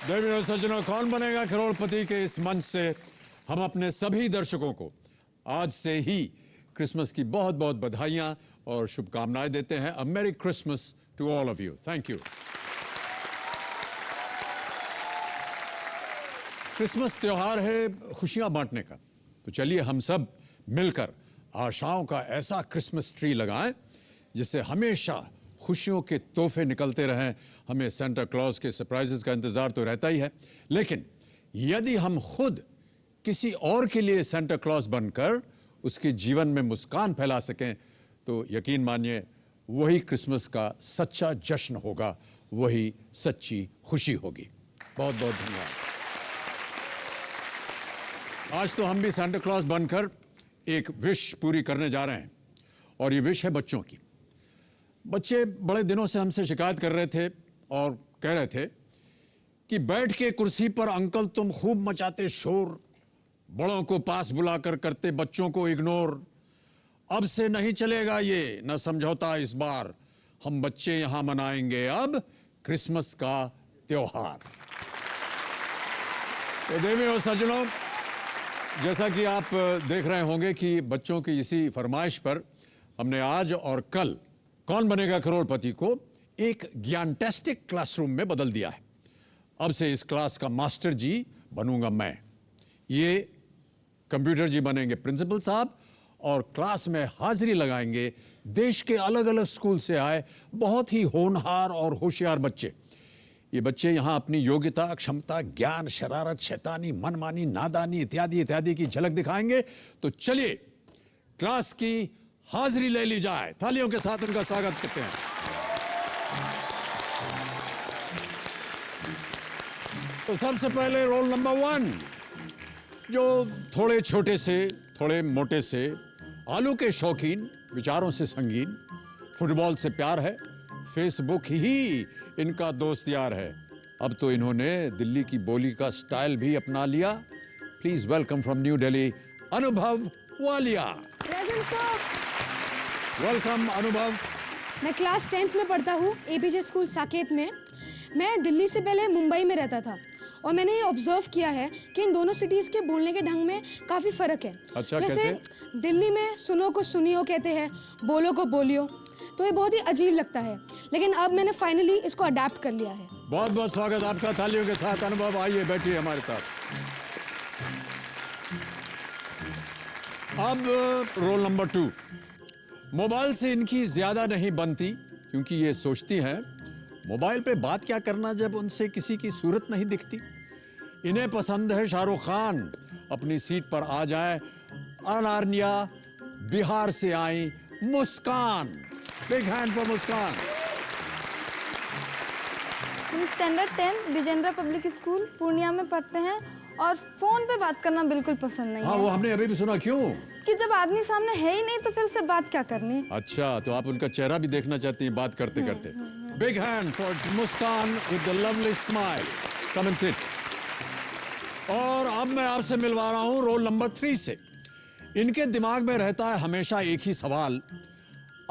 देवी और सज्जनों, कौन बनेगा करोड़पति के इस मंच से हम अपने सभी दर्शकों को आज से ही क्रिसमस की बहुत बहुत बधाइयां और शुभकामनाएं देते हैं। A merry Christmas to all of you. Thank you. Christmas त्योहार है खुशियां बांटने का, तो चलिए हम सब मिलकर आशाओं का ऐसा क्रिसमस ट्री लगाएं जिससे हमेशा खुशियों के तोहफे निकलते रहें। हमें सेंटा क्लॉज के सरप्राइजेस का इंतजार तो रहता ही है, लेकिन यदि हम खुद किसी और के लिए सेंटा क्लॉज बनकर उसके जीवन में मुस्कान फैला सकें तो यकीन मानिए वही क्रिसमस का सच्चा जश्न होगा, वही सच्ची खुशी होगी। बहुत बहुत धन्यवाद। आज तो हम भी सेंटा क्लॉज बनकर एक विश पूरी करने जा रहे हैं और ये विश है बच्चों की। बच्चे बड़े दिनों से हमसे शिकायत कर रहे थे और कह रहे थे कि बैठ के कुर्सी पर अंकल तुम खूब मचाते शोर, बड़ों को पास बुलाकर करते बच्चों को इग्नोर। अब से नहीं चलेगा ये, न समझौता इस बार, हम बच्चे यहां मनाएंगे अब क्रिसमस का त्योहार। तो देवी और सज्जनों, जैसा कि आप देख रहे होंगे कि बच्चों की इसी फरमाइश पर हमने आज और कल कौन बनेगा करोड़पति को एक ज्ञानटेस्टिक क्लासरूम में बदल दिया है। अब से इस क्लास का मास्टर जी बनूंगा मैं, ये कंप्यूटर जी बनेंगे प्रिंसिपल साहब और क्लास में हाजिरी लगाएंगे देश के अलग अलग स्कूल से आए बहुत ही होनहार और होशियार बच्चे। ये बच्चे यहाँ अपनी योग्यता, क्षमता, ज्ञान, शरारत, शैतानी, मनमानी, नादानी इत्यादि इत्यादि की झलक दिखाएंगे। तो चलिए क्लास की हाजिरी ले ली जाए। तालियों के साथ उनका स्वागत करते हैं। तो सबसे पहले रोल नंबर 1, जो थोड़े छोटे से थोड़े मोटे से, आलू के शौकीन, विचारों से संगीन, फुटबॉल से प्यार है, फेसबुक ही इनका दोस्त यार है। अब तो इन्होंने दिल्ली की बोली का स्टाइल भी अपना लिया। Please welcome from new Delhi अनुभव वालिया। Present sir. वेलकम अनुभव। मैं क्लास 10th में पढ़ता हूँ एपीजे स्कूल साकेत में। मैं दिल्ली से पहले मुंबई में रहता था और मैंने ये ऑब्जर्व किया है कि इन दोनों सिटीज़ के बोलने के ढंग में काफ़ी फ़र्क है। अच्छा, जैसे कैसे? दिल्ली में सुनो को सुनियो कहते हैं, बोलो को बोलियो, तो ये बहुत ही अजीब लगता है, लेकिन अब मैंने फाइनली इसको अडेप्ट कर लिया है। बहुत बहुत स्वागत आपका तालियों के साथ। अनुभव आइए बैठिए हमारे साथ। अब रोल नंबर 2, मोबाइल से इनकी ज्यादा नहीं बनती क्योंकि ये सोचती हैं मोबाइल पे बात क्या करना जब उनसे किसी की सूरत नहीं दिखती। इन्हें पसंद है शाहरुख खान। अपनी सीट पर आ जाए अनारनिया, बिहार से आई मुस्कान। बिग हैंड फॉर मुस्कान। हम standard 10 Vijendra public school Purnia में पढ़ते हैं और फोन पे बात करना बिल्कुल पसंद नहीं हाँ, है। वो हमने अभी भी सुना। क्यों? कि जब आदमी सामने है ही नहीं तो फिर से बात क्या करनी। अच्छा, तो आप उनका चेहरा भी देखना चाहती हैं बात करते करते। Big hand for Muskan with the lovely smile. Come and sit. और अब मैं आपसे मिलवा रहा हूं रोल नंबर 3 से। इनके दिमाग में रहता है हमेशा एक ही सवाल,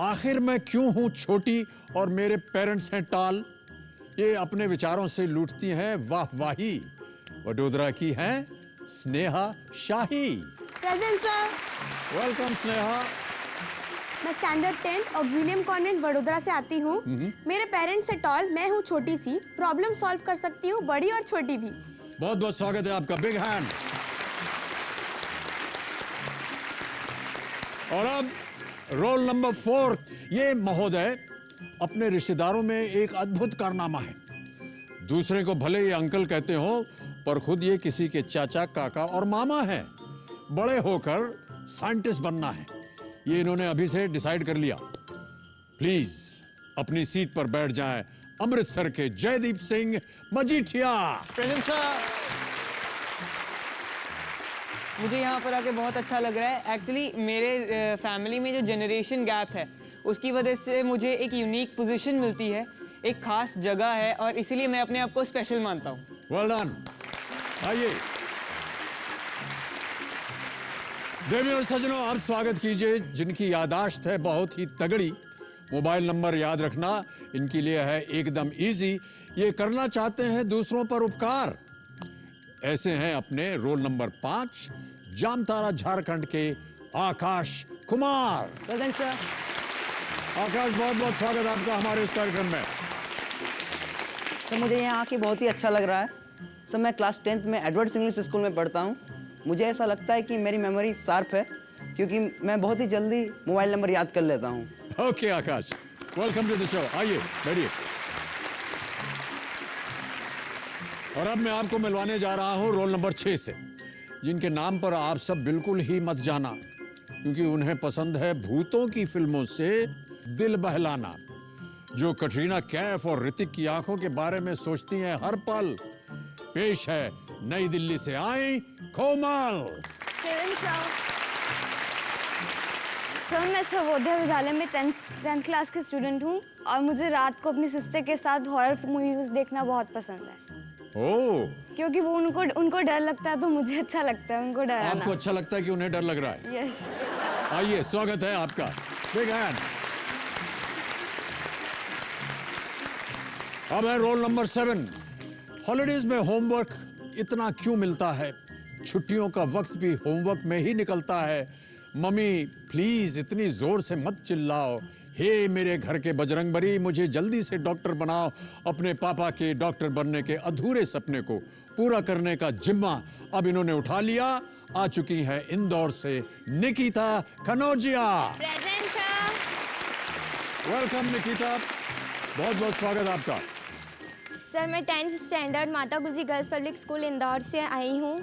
आखिर मैं क्यों हूं छोटी और मेरे पेरेंट्स हैं टाल। ये अपने विचारों से लूटती हैं वाहवाही। वडोदरा की हैं Sneha Shahi. Present sir. Welcome Sneha. मैं स्टैंडर्ड 10 ऑक्सिलियम कॉन्वेंट वडोदरा से आती हूँ। मेरे पेरेंट्स से टॉल, मैं हूँ छोटी सी, प्रॉब्लम सॉल्व कर सकती हूँ बड़ी और छोटी भी। बहुत बहुत स्वागत है आपका। Big hand. और अब रोल नंबर 4, ये महोदय अपने रिश्तेदारों में एक अद्भुत कारनामा है। दूसरे को भले ही अंकल कहते हो पर खुद ये किसी के चाचा, काका और मामा हैं। बड़े होकर साइंटिस्ट बनना है, ये इन्होंने अभी से डिसाइड कर लिया। प्लीज अपनी सीट पर बैठ जाएं अमृतसर के जयदीप सिंह मजीठिया। Present sir. मुझे यहाँ पर आके बहुत अच्छा लग रहा है। एक्चुअली मेरे फैमिली में जो जनरेशन गैप है उसकी वजह से मुझे एक यूनिक पोजीशन मिलती है, एक खास जगह है और इसीलिए मैं अपने आप को स्पेशल मानता हूँ। Well done. आइए देवी और सज्जनों, आप स्वागत कीजिए जिनकी यादाश्त है बहुत ही तगड़ी, मोबाइल नंबर याद रखना इनके लिए है एकदम इजी। ये करना चाहते हैं दूसरों पर उपकार। ऐसे हैं अपने रोल नंबर 5 जामताड़ा झारखंड के आकाश कुमार। Present sir. आकाश, बहुत बहुत स्वागत आपका हमारे इस कार्यक्रम में। सर मुझे यहाँ आके बहुत ही अच्छा लग रहा है। सर मैं क्लास 10th में एडवर्ड्स इंग्लिश स्कूल में पढ़ता हूँ। मुझे ऐसा लगता है कि मेरी मेमोरी शार्प है क्योंकि मैं बहुत ही जल्दी मोबाइल नंबर याद कर लेता हूँ। Okay Akash, welcome to the show. आइए बैठिए। और अब मैं आपको मिलवाने जा रहा हूँ रोल नंबर 6 से, जिनके नाम पर आप सब बिल्कुल ही मत जाना क्योंकि उन्हें पसंद है भूतों की फिल्मों से दिल बहलाना। जो कटरीना कैफ और ऋतिक की आंखों के बारे में सोचती हैं हर पल। पेश है नई दिल्ली से आई कोमल। सर मैं सर्वोदय विद्यालय में 10th क्लास की स्टूडेंट हूँ और मुझे रात को अपनी सिस्टर के साथ हॉरर मूवीज देखना बहुत पसंद है। ओह, क्योंकि वो उनको डर लगता है तो मुझे अच्छा लगता है उनको डराना। आपको अच्छा लगता है कि उन्हें डर लग रहा है? यस। आइए, स्वागत है आपका। Big hand. अब है रोल नंबर 7। हॉलिडेज में होमवर्क इतना क्यों मिलता है? छुट्टियों का वक्त भी होमवर्क में ही निकलता है। मम्मी प्लीज इतनी जोर से मत चिल्लाओ। हे मेरे घर के बजरंगबली, मुझे जल्दी से डॉक्टर बनाओ। अपने पापा के डॉक्टर बनने के अधूरे सपने को पूरा करने का जिम्मा अब इन्होंने उठा लिया। आ चुकी हैं इंदौर से Nikita Kanaujia. Present sir. Welcome Nikita, बहुत बहुत स्वागत आपका। सर मैं 10th स्टैंडर्ड माता गुजरी गर्ल्स पब्लिक स्कूल इंदौर से आई हूँ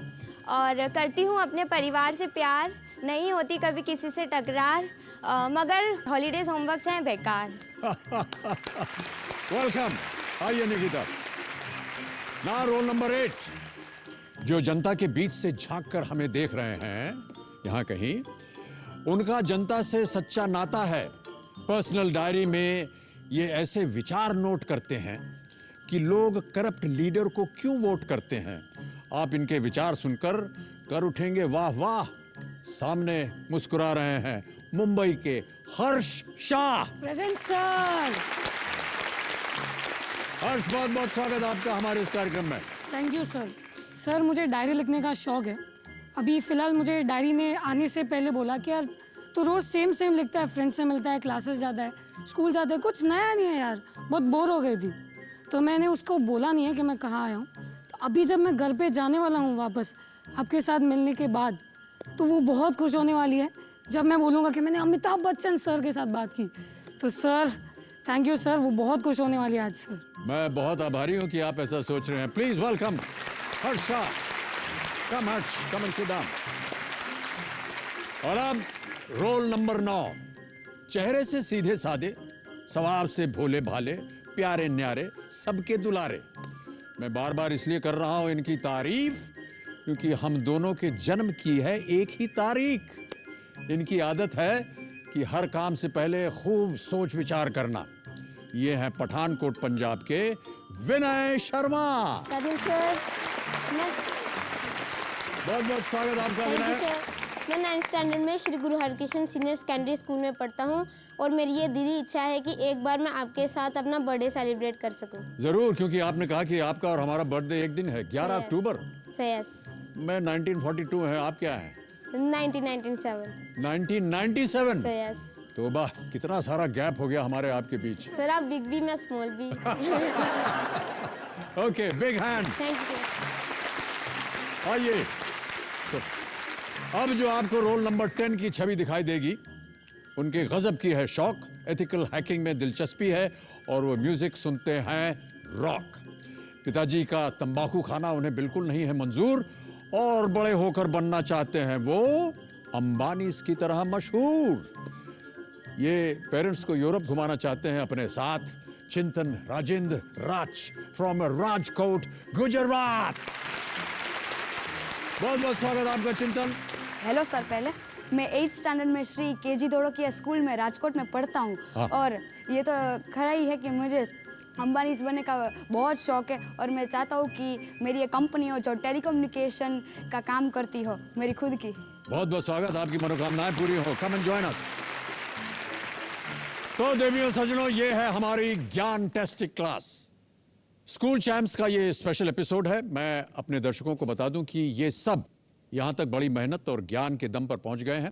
और करती हूँ अपने परिवार से प्यार। नहीं होती कभी किसी से टकरार, मगर हॉलीडेज होमवर्क हैं बेकार। वेलकम। आइए निकिता। ना रोल नंबर 8, जो जनता के बीच से झांक कर हमें देख रहे हैं यहाँ कहीं, उनका जनता से सच्चा नाता है। पर्सनल डायरी में ये ऐसे विचार नोट करते हैं कि लोग करप्ट लीडर को क्यों वोट करते हैं। आप इनके विचार सुनकर कर उठेंगे वाह वाह। सामने मुस्कुरा रहे हैं मुंबई के हर्ष शाह। Present sir. हर्ष, बहुत बहुत स्वागत आपका हमारे इस कार्यक्रम में। Thank you sir. सर मुझे डायरी लिखने का शौक है। अभी फ़िलहाल मुझे डायरी ने आने से पहले बोला कि यार तू रोज़ सेम लिखता है, फ्रेंड से मिलता है, क्लासेस जाता है, स्कूल जाता है, कुछ नया नहीं है यार, बहुत बोर हो गई थी। तो मैंने उसको बोला नहीं है कि मैं कहाँ आया हूँ। तो अभी जब मैं घर पे जाने वाला हूँ वापस आपके साथ मिलने के बाद, तो वो बहुत खुश होने वाली है जब मैं बोलूँगा कि मैंने अमिताभ बच्चन सर के साथ बात की। तो सर थैंक यू सर, वो बहुत खुश होने वाली है आज सर। मैं बहुत आभारी हूँ कि आप ऐसा सोच रहे हैं। Please welcome Harsh Shah. Come Harsh, come and sit down. और अब रोल नंबर 9, चेहरे से सीधे साधे, स्वभाव से भोले भाले, प्यारे न्यारे, सबके दुलारे। मैं बार बार इसलिए कर रहा हूं इनकी तारीफ क्योंकि हम दोनों के जन्म की है एक ही तारीख। इनकी आदत है कि हर काम से पहले खूब सोच विचार करना। ये हैं पठानकोट पंजाब के विनय शर्मा। सर बहुत बहुत स्वागत आपका विनय। मैं 9th स्टैंडर्ड में श्री गुरु हरकृष्ण सीनियर सेकेंडरी स्कूल में पढ़ता हूँ और मेरी ये दिली इच्छा है कि एक बार मैं आपके साथ अपना बर्थडे सेलिब्रेट कर सकूँ। जरूर, क्योंकि आपने कहा कि आपका और हमारा बर्थडे एक दिन है, 11 अक्टूबर। यस। मैं 1942 है, आप क्या हैं? 1997। 1997। यस। तो वाह, कितना सारा गैप हो गया हमारे आपके बीच। सर आप बिग बी, मैं small B. Okay, big hand. Thank you. आइए, तो अब जो आपको रोल नंबर 10 की छवि दिखाई देगी, उनके गजब की है शौक, एथिकल हैकिंग में दिलचस्पी है और वो म्यूजिक सुनते हैं रॉक। पिताजी का तंबाकू खाना उन्हें बिल्कुल नहीं है मंजूर और बड़े होकर बनना चाहते हैं वो अंबानी की तरह मशहूर। ये पेरेंट्स को यूरोप घुमाना चाहते हैं अपने साथ। चिंतन राजेंद्र राज फ्रॉम राजकोट, गुजरात। बहुत बहुत स्वागत आपका चिंतन। हेलो सर, पहले मैं 8th स्टैंडर्ड में श्री केजी दोड़किया स्कूल में राजकोट में पढ़ता हूँ। हाँ। और ये तो खरा ही है कि मुझे अंबानी बनने का बहुत शौक है और मैं चाहता हूँ कि मेरी ये कंपनी हो जो टेलीकम्युनिकेशन का काम करती हो, मेरी खुद की। बहुत बहुत स्वागत, आपकी मनोकामनाएं पूरी हो। Come and join us. तो देवियों सज्जनों, ये है हमारी ज्ञान टेस्ट क्लास। स्कूल चैम्प्स का ये स्पेशल एपिसोड है। मैं अपने दर्शकों को बता दूं कि ये सब यहां तक बड़ी मेहनत और ज्ञान के दम पर पहुंच गए हैं।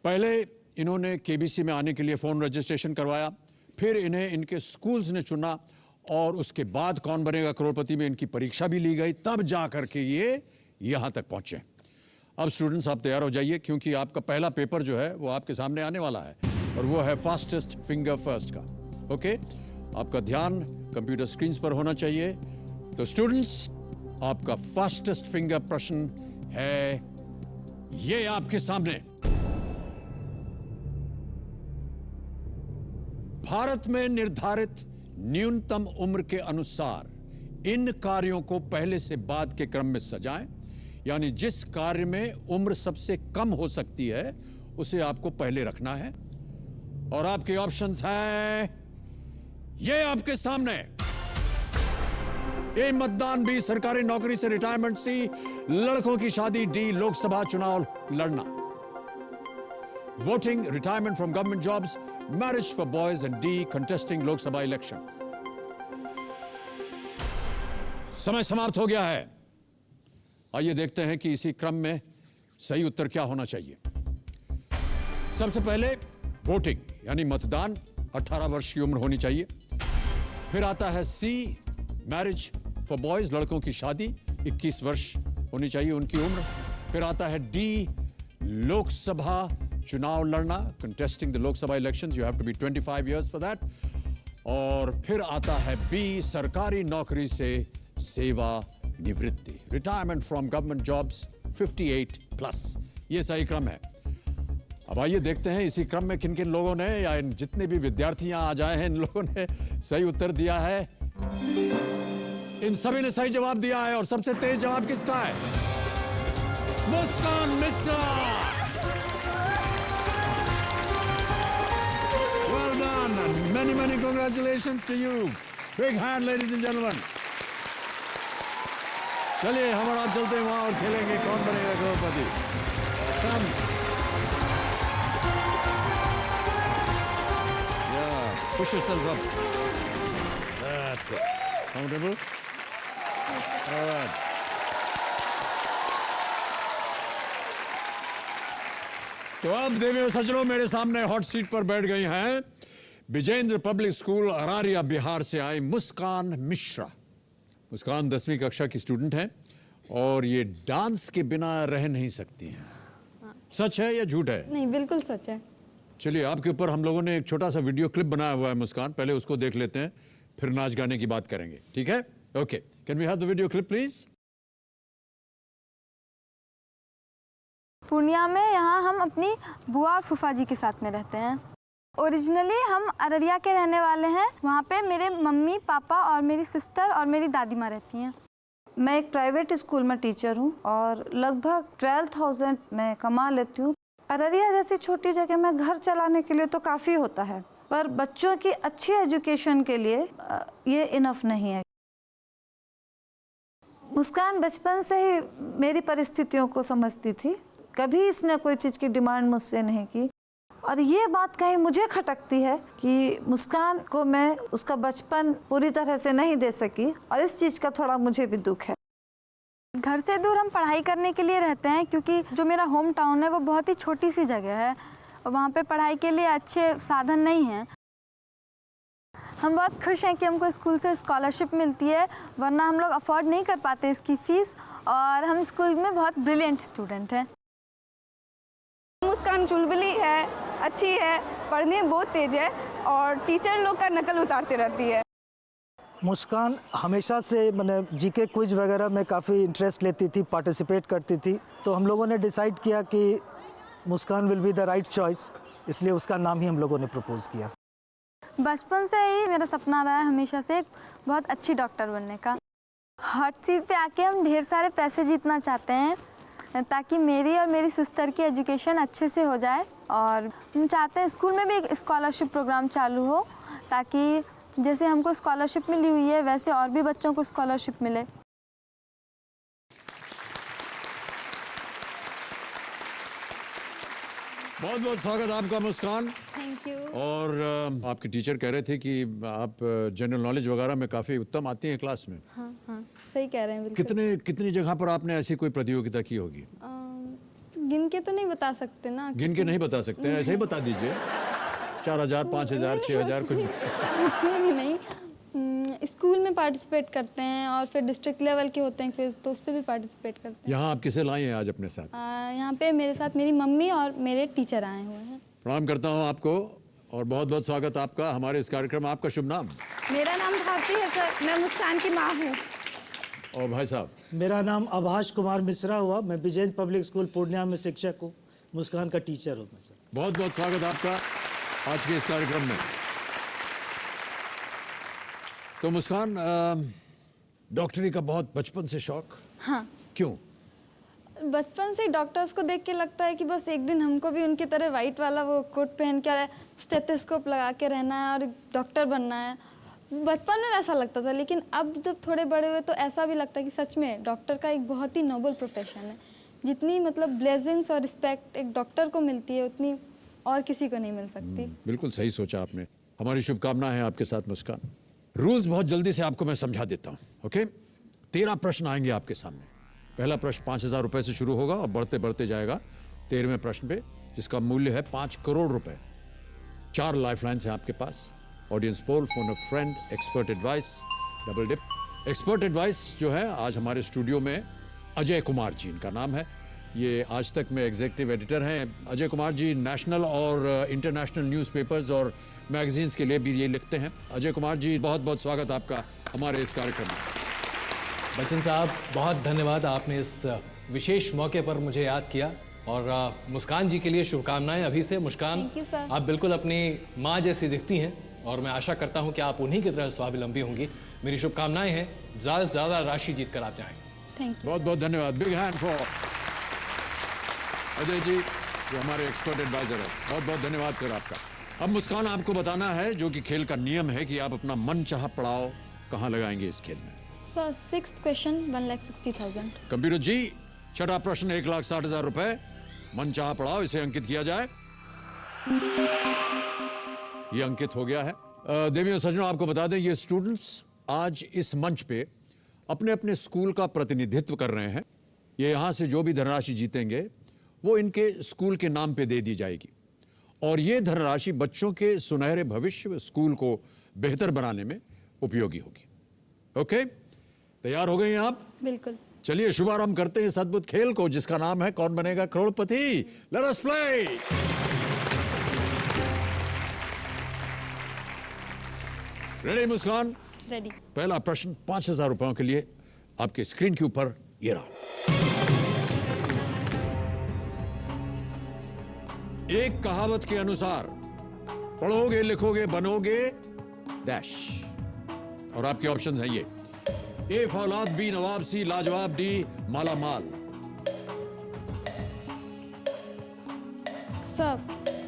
पहले इन्होंने केबीसी में आने के लिए फोन रजिस्ट्रेशन करवाया, फिर इन्हें इनके स्कूल्स ने चुना और उसके बाद कौन बनेगा करोड़पति में इनकी परीक्षा भी ली गई, तब जा करके ये यहां तक पहुंचे। अब स्टूडेंट्स आप तैयार हो जाइए, क्योंकि आपका पहला पेपर जो है वो आपके सामने आने वाला है और वो है फास्टेस्ट फिंगर फर्स्ट का। ओके, आपका ध्यान कंप्यूटर स्क्रीन्स पर होना चाहिए। तो स्टूडेंट्स, आपका फास्टेस्ट फिंगर प्रश्न है ये आपके सामने। भारत में निर्धारित न्यूनतम उम्र के अनुसार इन कार्यों को पहले से बाद के क्रम में सजाएं, यानी जिस कार्य में उम्र सबसे कम हो सकती है उसे आपको पहले रखना है। और आपके ऑप्शंस हैं ये आपके सामने। ए मतदान, बी सरकारी नौकरी से रिटायरमेंट, सी लड़कों की शादी, डी लोकसभा चुनाव लड़ना। Voting, retirement from government jobs, marriage for boys and D contesting Lok Sabha election. समय समाप्त हो गया है। आइए देखते हैं कि इसी क्रम में सही उत्तर क्या होना चाहिए। सबसे पहले वोटिंग यानी मतदान, 18 वर्ष की उम्र होनी चाहिए। फिर आता है सी मैरिज फॉर बॉयज, लड़कों की शादी, 21 वर्ष होनी चाहिए उनकी उम्र। फिर आता है डी लोकसभा चुनाव लड़ना, contesting the Lok Sabha elections, you have to be 25 years for that. और फिर आता है बी सरकारी नौकरी से सेवा निवृत्ति, retirement from government jobs 58 plus. ये सही क्रम है। अब आइए देखते हैं इसी क्रम में किन किन लोगों ने, या इन जितने भी विद्यार्थी यहां आ जाए हैं, इन लोगों ने सही उत्तर दिया है। इन सभी ने सही जवाब दिया है। और सबसे तेज जवाब किसका है? मुस्कान Mishra. Well done and many congratulations to you. Big hand, ladies and gentlemen. चलिए हम और आप चलते हैं वहां और खेलेंगे कौन बनेगा करोड़पति। Come. Yeah, push yourself up. That's it. Comfortable? All right. तो अब देवियों सज्जनों, मेरे सामने हॉट सीट पर बैठ गई हैं विजेंद्र पब्लिक स्कूल अरारिया बिहार से आई मुस्कान मिश्रा। मुस्कान 10वीं कक्षा की स्टूडेंट हैं और ये डांस के बिना रह नहीं सकती हैं। सच है या झूठ है? नहीं, बिल्कुल सच है। चलिए, आपके ऊपर हम लोगों ने एक छोटा सा वीडियो क्लिप बनाया हुआ है मुस्कान, पहले उसको देख लेते हैं, फिर नाच गाने की बात करेंगे, ठीक है? Okay, can we have the video clip please? Purnia में यहाँ हम अपनी बुआ और फूफा जी के साथ में रहते हैं। ओरिजिनली हम अररिया के रहने वाले हैं। वहाँ पे मेरे मम्मी पापा और मेरी सिस्टर और मेरी दादी माँ रहती हैं। मैं एक प्राइवेट स्कूल में टीचर हूँ और लगभग 12,000 मैं कमा लेती हूँ। अररिया जैसी छोटी जगह में घर चलाने के लिए तो काफ़ी होता है, पर बच्चों की अच्छी एजुकेशन के लिए ये इनफ नहीं है। मुस्कान बचपन से ही मेरी परिस्थितियों को समझती थी, कभी इसने कोई चीज़ की डिमांड मुझसे नहीं की। और ये बात कहीं मुझे खटकती है कि मुस्कान को मैं उसका बचपन पूरी तरह से नहीं दे सकी, और इस चीज़ का थोड़ा मुझे भी दुख है। घर से दूर हम पढ़ाई करने के लिए रहते हैं, क्योंकि जो मेरा होम टाउन है वो बहुत ही छोटी सी जगह है और वहाँ पे पढ़ाई के लिए अच्छे साधन नहीं हैं। हम बहुत खुश हैं कि हमको स्कूल से स्कॉलरशिप मिलती है, वरना हम लोग अफोर्ड नहीं कर पाते इसकी फ़ीस, और हम स्कूल में बहुत ब्रिलियंट स्टूडेंट हैं। मुस्कान चुलबुली है, अच्छी है, पढ़ने में बहुत तेज है और टीचर लोग का नकल उतारती रहती है। मुस्कान हमेशा से मैंने जीके क्विज वगैरह में काफ़ी इंटरेस्ट लेती थी, पार्टिसिपेट करती थी, तो हम लोगों ने डिसाइड किया कि Muskan will be the right choice, इसलिए उसका नाम ही हम लोगों ने प्रपोज किया। बचपन से ही मेरा सपना रहा है हमेशा से एक बहुत अच्छी डॉक्टर बनने का। हॉट सीट पे आके हम ढेर सारे पैसे जीतना चाहते हैं ताकि मेरी और मेरी सिस्टर की एजुकेशन अच्छे से हो जाए, और हम चाहते हैं स्कूल में भी एक स्कॉलरशिप प्रोग्राम चालू हो, ताकि जैसे हमको स्कॉलरशिप मिली हुई है वैसे और भी बच्चों को स्कॉलरशिप मिले। बहुत बहुत स्वागत आपका मुस्कान। Thank you. और आपके टीचर कह रहे थे कि आप जनरल नॉलेज वगैरह में काफ़ी उत्तम आती हैं क्लास में। हाँ हाँ सही कह रहे हैं बिल्कुल। कितनी जगह पर आपने ऐसी कोई प्रतियोगिता की होगी? गिन के तो नहीं बता सकते ना। गिन के नहीं बता सकते, ऐसे ही बता दीजिए। 4000, 5000, 6000 कुछ। इतने भी नहीं। स्कूल में पार्टिसिपेट करते हैं और फिर डिस्ट्रिक्ट लेवल के होते हैं क्विज, तो उस पर भी पार्टिसिपेट करते हैं। यहाँ आप किसे लाए हैं आज अपने साथ? यहाँ पे मेरे साथ मेरी मम्मी और मेरे टीचर आए हुए हैं। प्रणाम करता हूँ आपको और बहुत बहुत स्वागत आपका हमारे इस कार्यक्रम में। आपका शुभ नाम? मेरा नाम भारती है सर, मैं मुस्कान की माँ हूँ। और भाई साहब? मेरा नाम आभाष कुमार मिश्रा हुआ, मैं विजयेंद्र पब्लिक स्कूल पूर्णिया में शिक्षक हूँ, मुस्कान का टीचर हूँ मैं सर। बहुत बहुत स्वागत आपका आज के इस कार्यक्रम में। तो मुस्कान, डॉक्टरी का बहुत बचपन से शौक? हाँ, क्यों? बचपन से डॉक्टर्स को देख के लगता है कि बस एक दिन हमको भी उनकी तरह वाइट वाला वो कोट पहन के और स्टेथोस्कोप लगा के रहना है और डॉक्टर बनना है। बचपन में वैसा लगता था, लेकिन अब जब थोड़े बड़े हुए तो ऐसा भी लगता है कि सच में डॉक्टर का एक बहुत ही नोबल प्रोफेशन है। जितनी मतलब ब्लेसिंग्स और रिस्पेक्ट एक डॉक्टर को मिलती है उतनी और किसी को नहीं मिल सकती। बिल्कुल सही सोचा आपने। हमारी शुभकामनाएं हैं आपके साथ मुस्कान। रूल्स बहुत जल्दी से आपको मैं समझा देता हूँ। ओके, 13 प्रश्न आएंगे आपके सामने। पहला प्रश्न 5000 रुपए से शुरू होगा और बढ़ते बढ़ते जाएगा 13वें प्रश्न पे, जिसका मूल्य है 5 करोड़ रुपए। 4 लाइफलाइंस हैं आपके पास। Audience poll, phone a friend, expert advice, double dip. Expert advice जो है आज हमारे स्टूडियो में अजय कुमार जी, इनका नाम है। ये आज तक में एग्जीक्यूटिव एडिटर हैं। अजय कुमार जी नेशनल और इंटरनेशनल न्यूज़पेपर्स और मैगजीन्स के लिए भी ये लिखते हैं। अजय कुमार जी, बहुत बहुत स्वागत आपका हमारे इस कार्यक्रम में। बच्चन साहब, बहुत धन्यवाद, आपने इस विशेष मौके पर मुझे याद किया। और मुस्कान जी के लिए शुभकामनाएं अभी से। मुस्कान, Thank you, sir. आप बिल्कुल अपनी माँ जैसी दिखती हैं और मैं आशा करता हूं कि आप उन्हीं की तरह स्वावलंबी होंगी। मेरी शुभकामनाएं हैं, ज़्यादा से ज़्यादा राशि जीत कर आप जाएं। Thank you. बहुत बहुत धन्यवाद। Big hand for Ajay ji जो हमारे एक्सपर्ट एडवाइजर है। बहुत बहुत धन्यवाद सर आपका। अब मुस्कान, आपको बताना है जो कि खेल का नियम है कि आप अपना मनचाहा पड़ाव कहाँ लगाएंगे इस खेल में। Sir 6th question 1,60,000। कंप्यूटर जी, छठा प्रश्न 1,60,000 रुपए। मनचाहा पड़ाव, इसे अंकित किया जाए। ये अंकित हो गया है। देवियों सज्जनों, आपको बता दें ये स्टूडेंट्स आज इस मंच पे अपने अपने स्कूल का प्रतिनिधित्व कर रहे हैं। ये यहाँ से जो भी धनराशि जीतेंगे वो इनके स्कूल के नाम पे दे दी जाएगी और ये धनराशि बच्चों के सुनहरे भविष्य, स्कूल को बेहतर बनाने में उपयोगी होगी। ओके, तैयार हो गए हैं आप? बिल्कुल। चलिए शुभारंभ करते हैं इस अद्भुत खेल को जिसका नाम है Kaun Banega Crorepati. Let us play. Ready Muskan? Ready. पहला प्रश्न 5000 रुपयों के लिए आपके स्क्रीन के ऊपर ये रहा। एक कहावत के अनुसार पढ़ोगे लिखोगे बनोगे डैश, और आपके ऑप्शंस हैं ये। ए फौलाद, बी नवाब, सी लाजवाब, डी माला माल। सर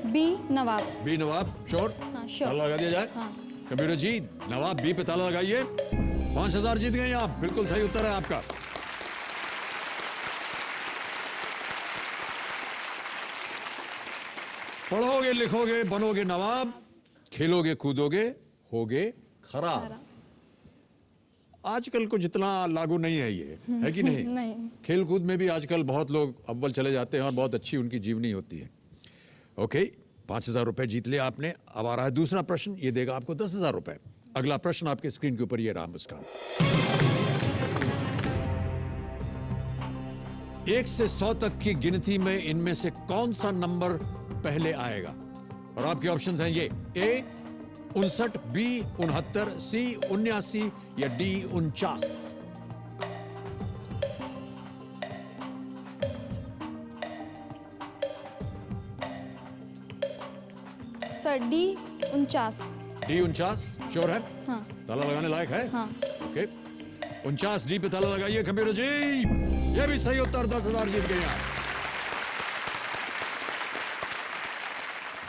बी नवाब। बी नवाब, श्योर? हाँ श्योर। ताला लगा दिया जाए। हाँ। कंप्यूटर जी, नवाब बी पे ताला लगाइए। 5000 जीत गए आप। बिल्कुल सही उत्तर है आपका। पढ़ोगे लिखोगे बनोगे नवाब, खेलोगे कूदोगे होगे खराब। आजकल को जितना लागू नहीं है ये, है कि नहीं? नहीं। खेल कूद में भी आजकल बहुत लोग अव्वल चले जाते हैं और बहुत अच्छी उनकी जीवनी होती है। ओके, 5000 रुपए जीत लिया आपने। अब आ रहा है दूसरा प्रश्न, ये देगा आपको 10,000 रुपए। अगला प्रश्न आपके स्क्रीन के ऊपर ये रहा मुस्कान। 1 से 100 तक की गिनती में इनमें से कौन सा नंबर पहले आएगा? और आपके ऑप्शंस हैं ये। ए 59, बी 69, सी 79 या D 49। Sir D 49। D 49 sure है? हाँ। ताला लगाने लायक है? हाँ। ओके, 49 डी पे ताला लगाइए कंप्यूटर जी। ये भी सही उत्तर, 10,000 जीत गए आप।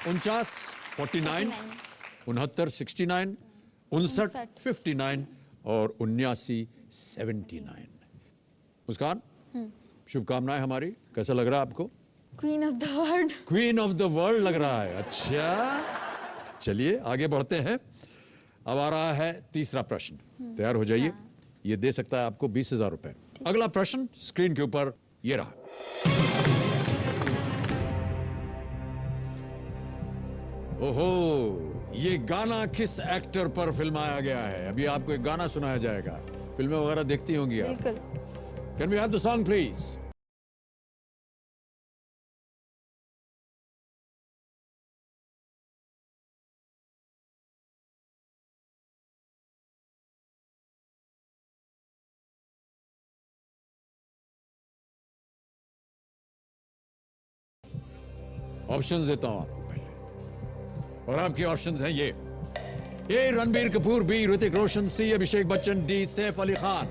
49 49, 69 69, 59 59 और 79 79। मुस्कान, शुभकामनाएं हमारी। कैसा लग रहा है आपको? Queen of the world. Queen of the world लग रहा है। अच्छा, चलिए आगे बढ़ते हैं। अब आ रहा है तीसरा प्रश्न, तैयार हो जाइए। ये दे सकता है आपको 20,000 रुपए। अगला प्रश्न स्क्रीन के ऊपर ये रहा। ओहो, ये गाना किस एक्टर पर फिल्माया गया है? अभी आपको एक गाना सुनाया जाएगा। फिल्में वगैरह देखती होंगी आप? बिल्कुल। Can we have the song please? Options देता हूं आपको पहले, और आपके ऑप्शंस हैं ये: A Ranbir Kapoor, B Hrithik Roshan, C Abhishek Bachchan, D Saif Ali Khan.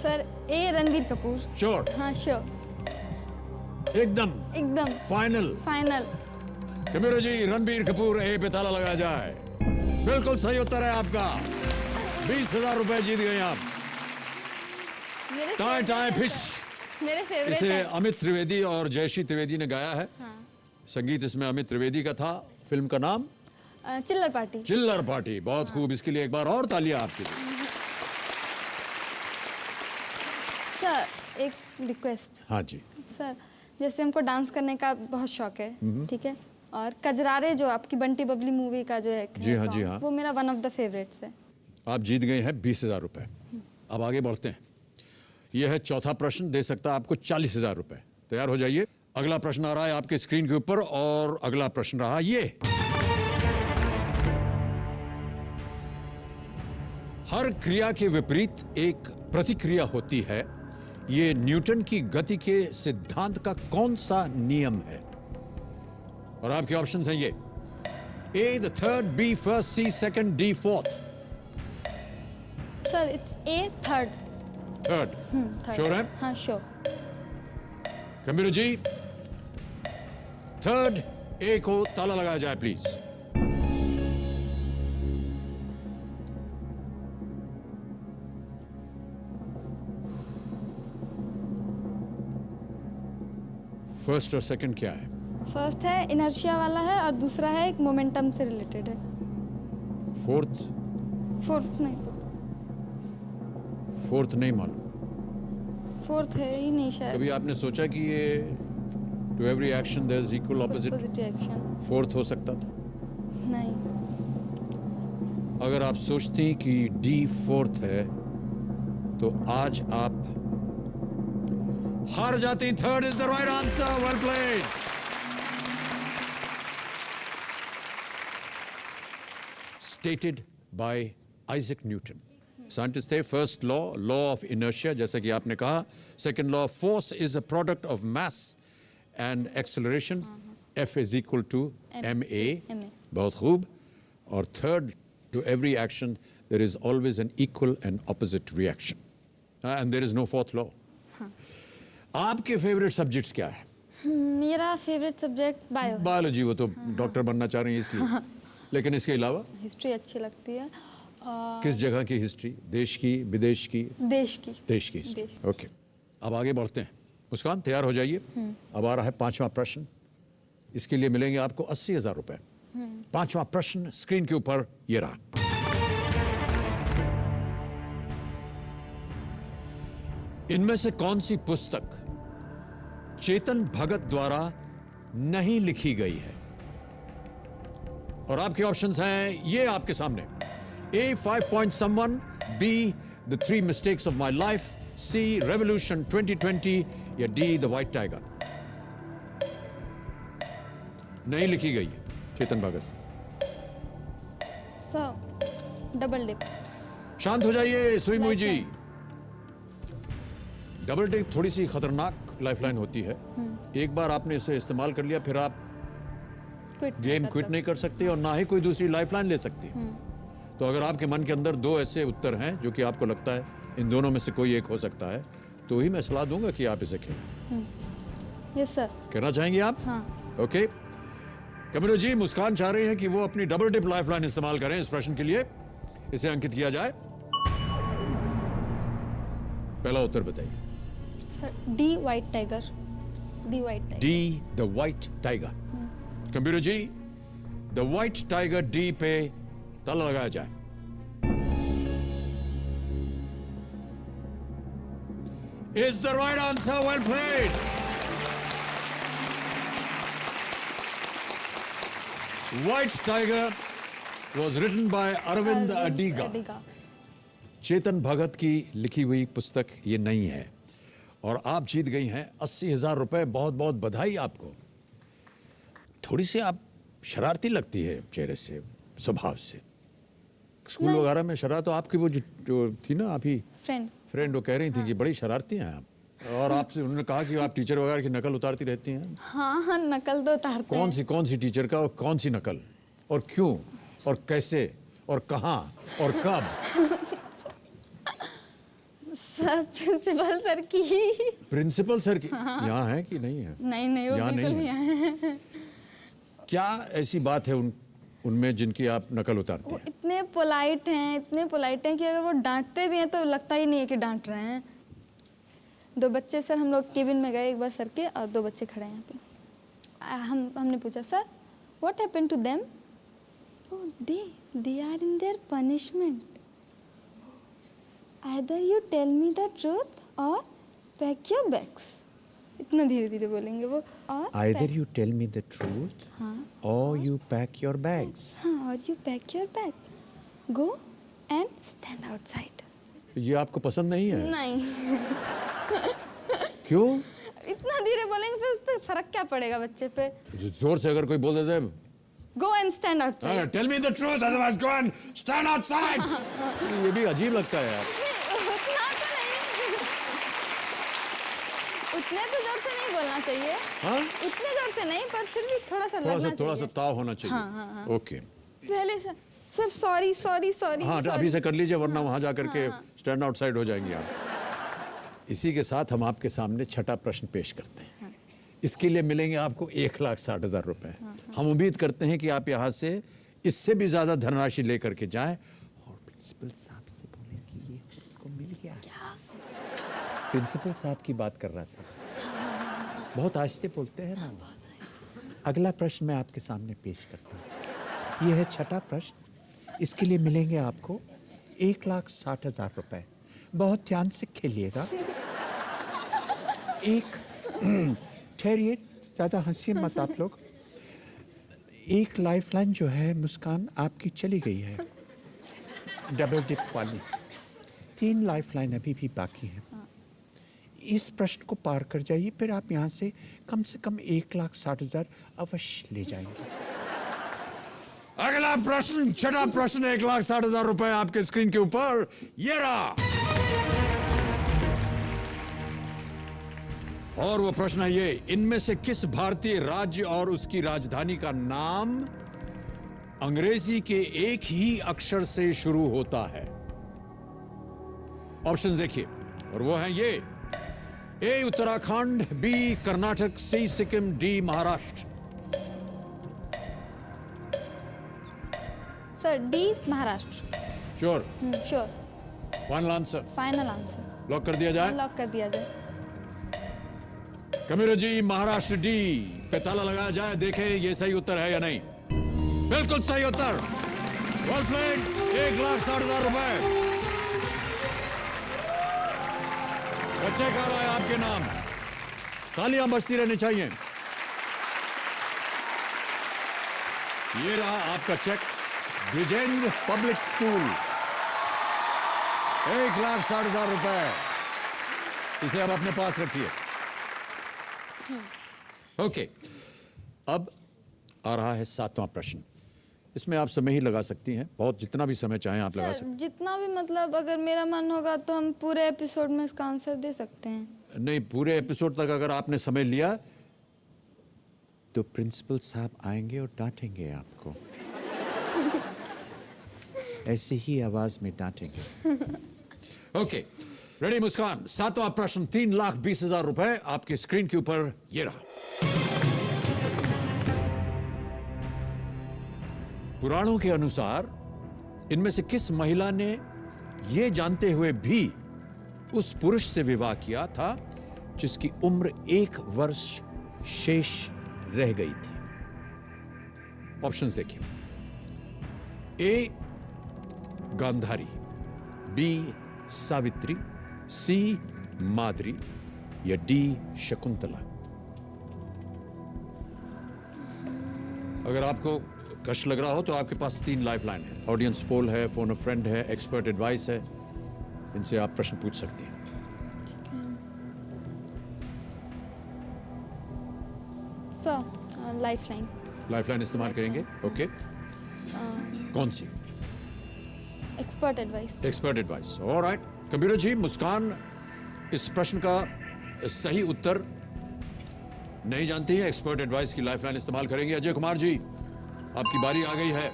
Sir A Ranbir Kapoor. Sure? हाँ श्योर। एकदम एकदम final? Final. Camera ji, Ranbir Kapoor A पे ताला लगाया जाए। बिल्कुल सही उत्तर है आपका। 20,000 रुपए जीत गए आप। मेरे टाइम टाइम फिश। मेरे फेवरेट इसे है। अमित त्रिवेदी और जयश्री त्रिवेदी ने गाया है। संगीत इसमें अमित त्रिवेदी का था। फिल्म का नाम चिल्लर पार्टी। चिल्लर पार्टी। बहुत खूब, इसके लिए एक बार और तालियां आपके लिए। अच्छा, एक रिक्वेस्ट। हाँ जी। सर, जैसे हमको डांस करने का बहुत शौक है, ठीक है, और कजरारे जो आपकी बंटी बबली मूवी का जो है जी हाँ, song, जी हाँ। वो मेरा वन ऑफ द फेवरेट्स है। आप जीत गए हैं 20,000 रुपए। अब आगे बढ़ते हैं। यह है चौथा प्रश्न, दे सकता है आपको 40,000 रुपए। तैयार हो जाइए। अगला प्रश्न आ रहा है आपके स्क्रीन के ऊपर, और अगला प्रश्न रहा ये: हर क्रिया के विपरीत एक प्रतिक्रिया होती है। ये न्यूटन की गति के सिद्धांत का कौन सा नियम है? और आपके ऑप्शंस हैं ये: A the third, B first, C second, D fourth. Sir it's A third. Third? Third. Sure है? हाँ sure. Kabir ji, third A को ताला लगाया जाए प्लीज। फर्स्ट और सेकंड क्या है? फर्स्ट है इनर्शिया वाला है, और दूसरा है एक मोमेंटम से रिलेटेड है। फोर्थ? फोर्थ नहीं, फोर्थ नहीं मालूम। फोर्थ है ही नहीं शायद। कभी आपने सोचा कि ये to every action there is equal opposite? Opposite action. Fourth हो सकता था? नहीं। अगर आप सोचती कि डी फोर्थ है तो आज आप हार जाती। Third is the right answer. Well played. Stated by Isaac Newton, scientist थे। First law, law of inertia, जैसा कि आपने कहा। Second law, force is a product of mass and acceleration, F is equal to ma। बहुत खूब। और third, to every action there is always an equal and opposite reaction, and there is no fourth law. आपके favourite subjects क्या है? मेरा favourite subject bio है। Biology. वो तो डॉक्टर बनना चाह रही हैं इसलिए। लेकिन इसके अलावा हिस्ट्री अच्छी लगती है। किस जगह की हिस्ट्री? देश की, विदेश की? देश की। देश की हिस्ट्री। ओके, अब आगे बढ़ते हैं। मुस्कान, तैयार हो जाइए। अब आ रहा है पांचवा प्रश्न। इसके लिए मिलेंगे आपको 80,000 रुपए। पांचवा प्रश्न स्क्रीन के ऊपर ये रहा। इनमें से कौन सी पुस्तक चेतन भगत द्वारा नहीं लिखी गई है? और आपके ऑप्शंस हैं ये आपके सामने: A 5 Point Someone, B the 3 Mistakes of My Life, C Revolution 2020, या डी द White Tiger। नहीं लिखी गई है चेतन भगत। Double dip. शांत हो जाइए सुई मुई जी। डबल डिप थोड़ी सी खतरनाक लाइफलाइन होती है। एक बार आपने इसे इस्तेमाल कर लिया, फिर आप गेम क्विट नहीं कर सकते और ना ही कोई दूसरी लाइफलाइन ले सकती। तो अगर आपके मन के अंदर दो ऐसे उत्तर हैं जो कि आपको लगता है इन दोनों में से कोई एक हो सकता है, तो ही मैं सलाह दूंगा कि आप इसे खेलें। Yes sir. करना चाहेंगे आप? हाँ। ओके। कमिरो जी, मुस्कान चाह रही है कि वो अपनी डबल डिप लाइफलाइन इस्तेमाल करें इस प्रश्न के लिए। इसे अंकित किया जाए। पहला उत्तर बताइए। Sir D white tiger. The white tiger. D the white tiger. Computer ji, the white tiger D पे ताला लगाया जाए। Is the right answer. Well played. White Tiger was written by Arvind Adiga. Chetan Bhagat की लिखी हुई पुस्तक ये नहीं है और आप जीत गई हैं 80,000 रुपए। बहुत बहुत बधाई आपको। थोड़ी सी आप शरारती लगती है चेहरे से, स्वभाव से। स्कूल वगैरह में शरारत तो आपकी वो जो थी ना, आप ही फ्रेंड वो कह रही थी कि बड़ी शरारती हैं आप, और आपसे उन्होंने कहा कि आप टीचर वगैरह की नकल उतारती रहती हैं। हाँ, नकल तो उतारते हैं। कौन सी टीचर का और कौन सी नकल, और क्यों और कैसे और कहाँ और कब? सर, प्रिंसिपल सर की। प्रिंसिपल सर की? यहाँ है कि नहीं है? नहीं, वो बिल्कुल नहीं है। क्या ऐसी बात है उनमें जिनकी आप नकल उतारते हैं? इतने पोलाइट हैं कि अगर वो डांटते भी हैं तो लगता ही नहीं है कि डांट रहे हैं। 2 बच्चे, सर हम लोग केबिन में गए एक बार सर के, और 2 बच्चे खड़े हैं यहाँ पे। हमने पूछा, sir what happened to them? They are in their punishment. Either you tell me the truth और पैक योर बैग्स। इतना धीरे धीरे बोलेंगे वो। और either you tell me the truth और यू पैक योर बैग्स। हाँ, और you pack your bag, go and stand outside. ये आपको पसंद नहीं है? नहीं। क्यों? इतना धीरे बोलेंगे फिर उस पर फर्क क्या पड़ेगा बच्चे पे? जोर से अगर कोई बोल देते हैं go and stand outside. Tell me the truth otherwise go and stand outside. ये भी अजीब लगता है यार। उतने तो जोर से नहीं बोलना चाहिए। हाँ? उतने जोर से नहीं, पर फिर भी थोड़ा सा लगना चाहिए। थोड़ा सा ताव होना चाहिए। हाँ। ओके। पहले सर सॉरी। हाँ, अभी से कर लीजिए, वरना वहां जाकर के स्टैंड आउटसाइड हो जाएंगे आप। इसी के साथ हम आपके सामने छठा प्रश्न पेश करते हैं। इसके लिए मिलेंगे आपको 1,60,000 रुपए। हम उम्मीद करते हैं कि आप यहाँ से इससे भी ज्यादा धनराशि लेकर के जाएं और प्रिंसिपल साहब से बोले कि ये हमको मिल गया। प्रिंसिपल साहब की बात कर रहा था। बहुत आहिस्ते बोलते हैं ना। अगला प्रश्न मैं आपके सामने पेश करता हूँ। यह है छठा प्रश्न। इसके लिए मिलेंगे आपको 1,60,000 रुपए। बहुत ध्यान से खेलिएगा। ठहरिए, ज़्यादा हंसिए मत आप लोग। एक लाइफलाइन जो है मुस्कान आपकी चली गई है, डबल डिप वाली। 3 लाइफलाइन अभी भी बाकी है। इस प्रश्न को पार कर जाइए, फिर आप यहाँ से कम 1,60,000 अवश्य ले जाएंगे। अगला प्रश्न, छठा प्रश्न, 1,60,000 रुपए आपके स्क्रीन के ऊपर ये रहा। और वो प्रश्न है ये, इनमें से किस भारतीय राज्य और उसकी राजधानी का नाम अंग्रेजी के एक ही अक्षर से शुरू होता है? ऑप्शंस देखिए, और वो हैं ये: A Uttarakhand, B Karnataka, C Sikkim, D Maharashtra. Sir D Maharashtra. Sure? Sure. Final answer? Final answer. Lock कर दिया जाए? लॉक कर दिया जाए। कमीरो जी, महाराष्ट्र डी पे ताला लगाया जाए। देखें ये सही उत्तर है या नहीं। बिल्कुल सही उत्तर। Well played. 1,60,000 रुपए। बच्चे का रहा है आपके नाम। तालियां बजती रहनी चाहिए। ये रहा आपका चेक, द्विजेंद्र पब्लिक स्कूल, 1,60,000 रुपए। इसे अब अपने पास रखिए। ओके, अब आ रहा है 7वां प्रश्न। इसमें आप समय ही लगा सकती हैं, बहुत जितना भी समय चाहें आप लगा सकते हैं। जितना भी, मतलब अगर मेरा मन होगा तो हम पूरे एपिसोड में इसका आंसर दे सकते हैं। नहीं, पूरे एपिसोड तक अगर आपने समय लिया तो प्रिंसिपल साहब आएंगे और डांटेंगे आपको। ऐसे ही आवाज में डांटेंगे। ओके, रेडी मुस्कान? 7वां प्रश्न, 3,20,000 रुपए आपके स्क्रीन के ऊपर ये रहा। पुराणों के अनुसार इनमें से किस महिला ने यह जानते हुए भी उस पुरुष से विवाह किया था जिसकी उम्र 1 वर्ष शेष रह गई थी? ऑप्शंस देखिए। ए गांधारी, बी सावित्री, सी माद्री या डी शकुंतला। अगर आपको कष्ट लग रहा हो तो आपके पास 3 लाइफलाइन है। ऑडियंस पोल है, फोन अ फ्रेंड है, एक्सपर्ट एडवाइस है। इनसे आप प्रश्न पूछ सकते हैं। Sir lifeline. लाइफलाइन इस्तेमाल करेंगे? ओके। कौन सी? Expert advice. Expert advice. Alright. Computer ji, Muskan इस प्रश्न का सही उत्तर नहीं जानती है। एक्सपर्ट एडवाइस की लाइफलाइन इस्तेमाल करेंगे। अजय कुमार जी, आपकी बारी आ गई है।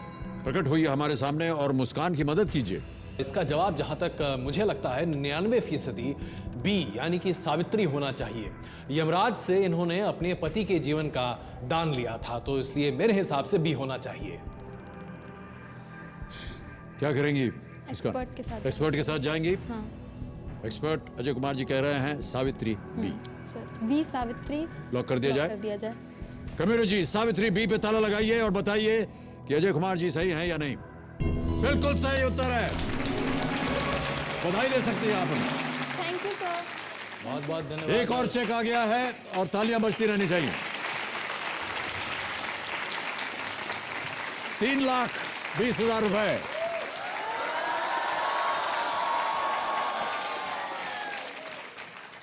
प्रकट होइए हमारे सामने और मुस्कान की मदद कीजिए। इसका जवाब जहां तक मुझे लगता है 99% बी यानी कि सावित्री होना चाहिए। यमराज से इन्होंने अपने पति के जीवन का दान लिया था, तो इसलिए मेरे हिसाब से बी होना चाहिए। क्या करेंगी? एक्सपर्ट के साथ। एक्सपर्ट के साथ जाएंगी? हाँ एक्सपर्ट अजय कुमार जी कह रहे हैं Savitri B. Sir B Savitri lock कर दिया लॉक जाए? कर दिया जाए। कंप्यूटर जी, सावित्री बी पे ताला लगाइए और बताइए कि अजय कुमार जी सही हैं या नहीं। बिल्कुल सही उत्तर है। बधाई दे सकती है आप हमें। Thank you sir. बहुत बहुत धन्यवाद। एक और चेक आ गया है और तालियां बजती रहनी चाहिए। 3,20,000 रुपए।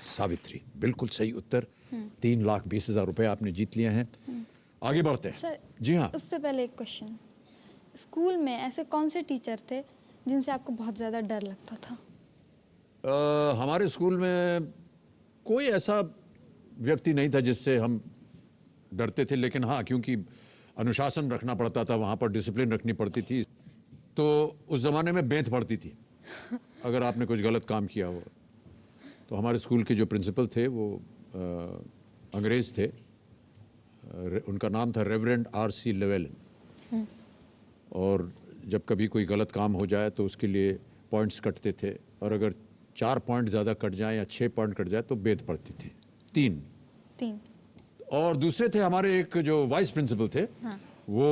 सावित्री बिल्कुल सही उत्तर। 3,20,000 रुपए आपने जीत लिए हैं। आगे बढ़ते हैं। सर जी हाँ। उससे पहले एक क्वेश्चन। स्कूल में ऐसे कौन से टीचर थे जिनसे आपको बहुत ज़्यादा डर लगता था? हमारे स्कूल में कोई ऐसा व्यक्ति नहीं था जिससे हम डरते थे, लेकिन हाँ, क्योंकि अनुशासन रखना पड़ता था, वहाँ पर डिसिप्लिन रखनी पड़ती थी, तो उस ज़माने में बेंत पड़ती थी अगर आपने कुछ गलत काम किया हो। तो हमारे स्कूल के जो प्रिंसिपल थे वो अंग्रेज़ थे। उनका नाम था रेवरेंड R.C. लेवेलन। और जब कभी कोई गलत काम हो जाए तो उसके लिए पॉइंट्स कटते थे, और अगर 4 पॉइंट ज़्यादा कट जाएं या 6 पॉइंट कट जाए तो बेंत पड़ती थी। 3। और दूसरे थे हमारे एक जो वाइस प्रिंसिपल थे। हाँ। वो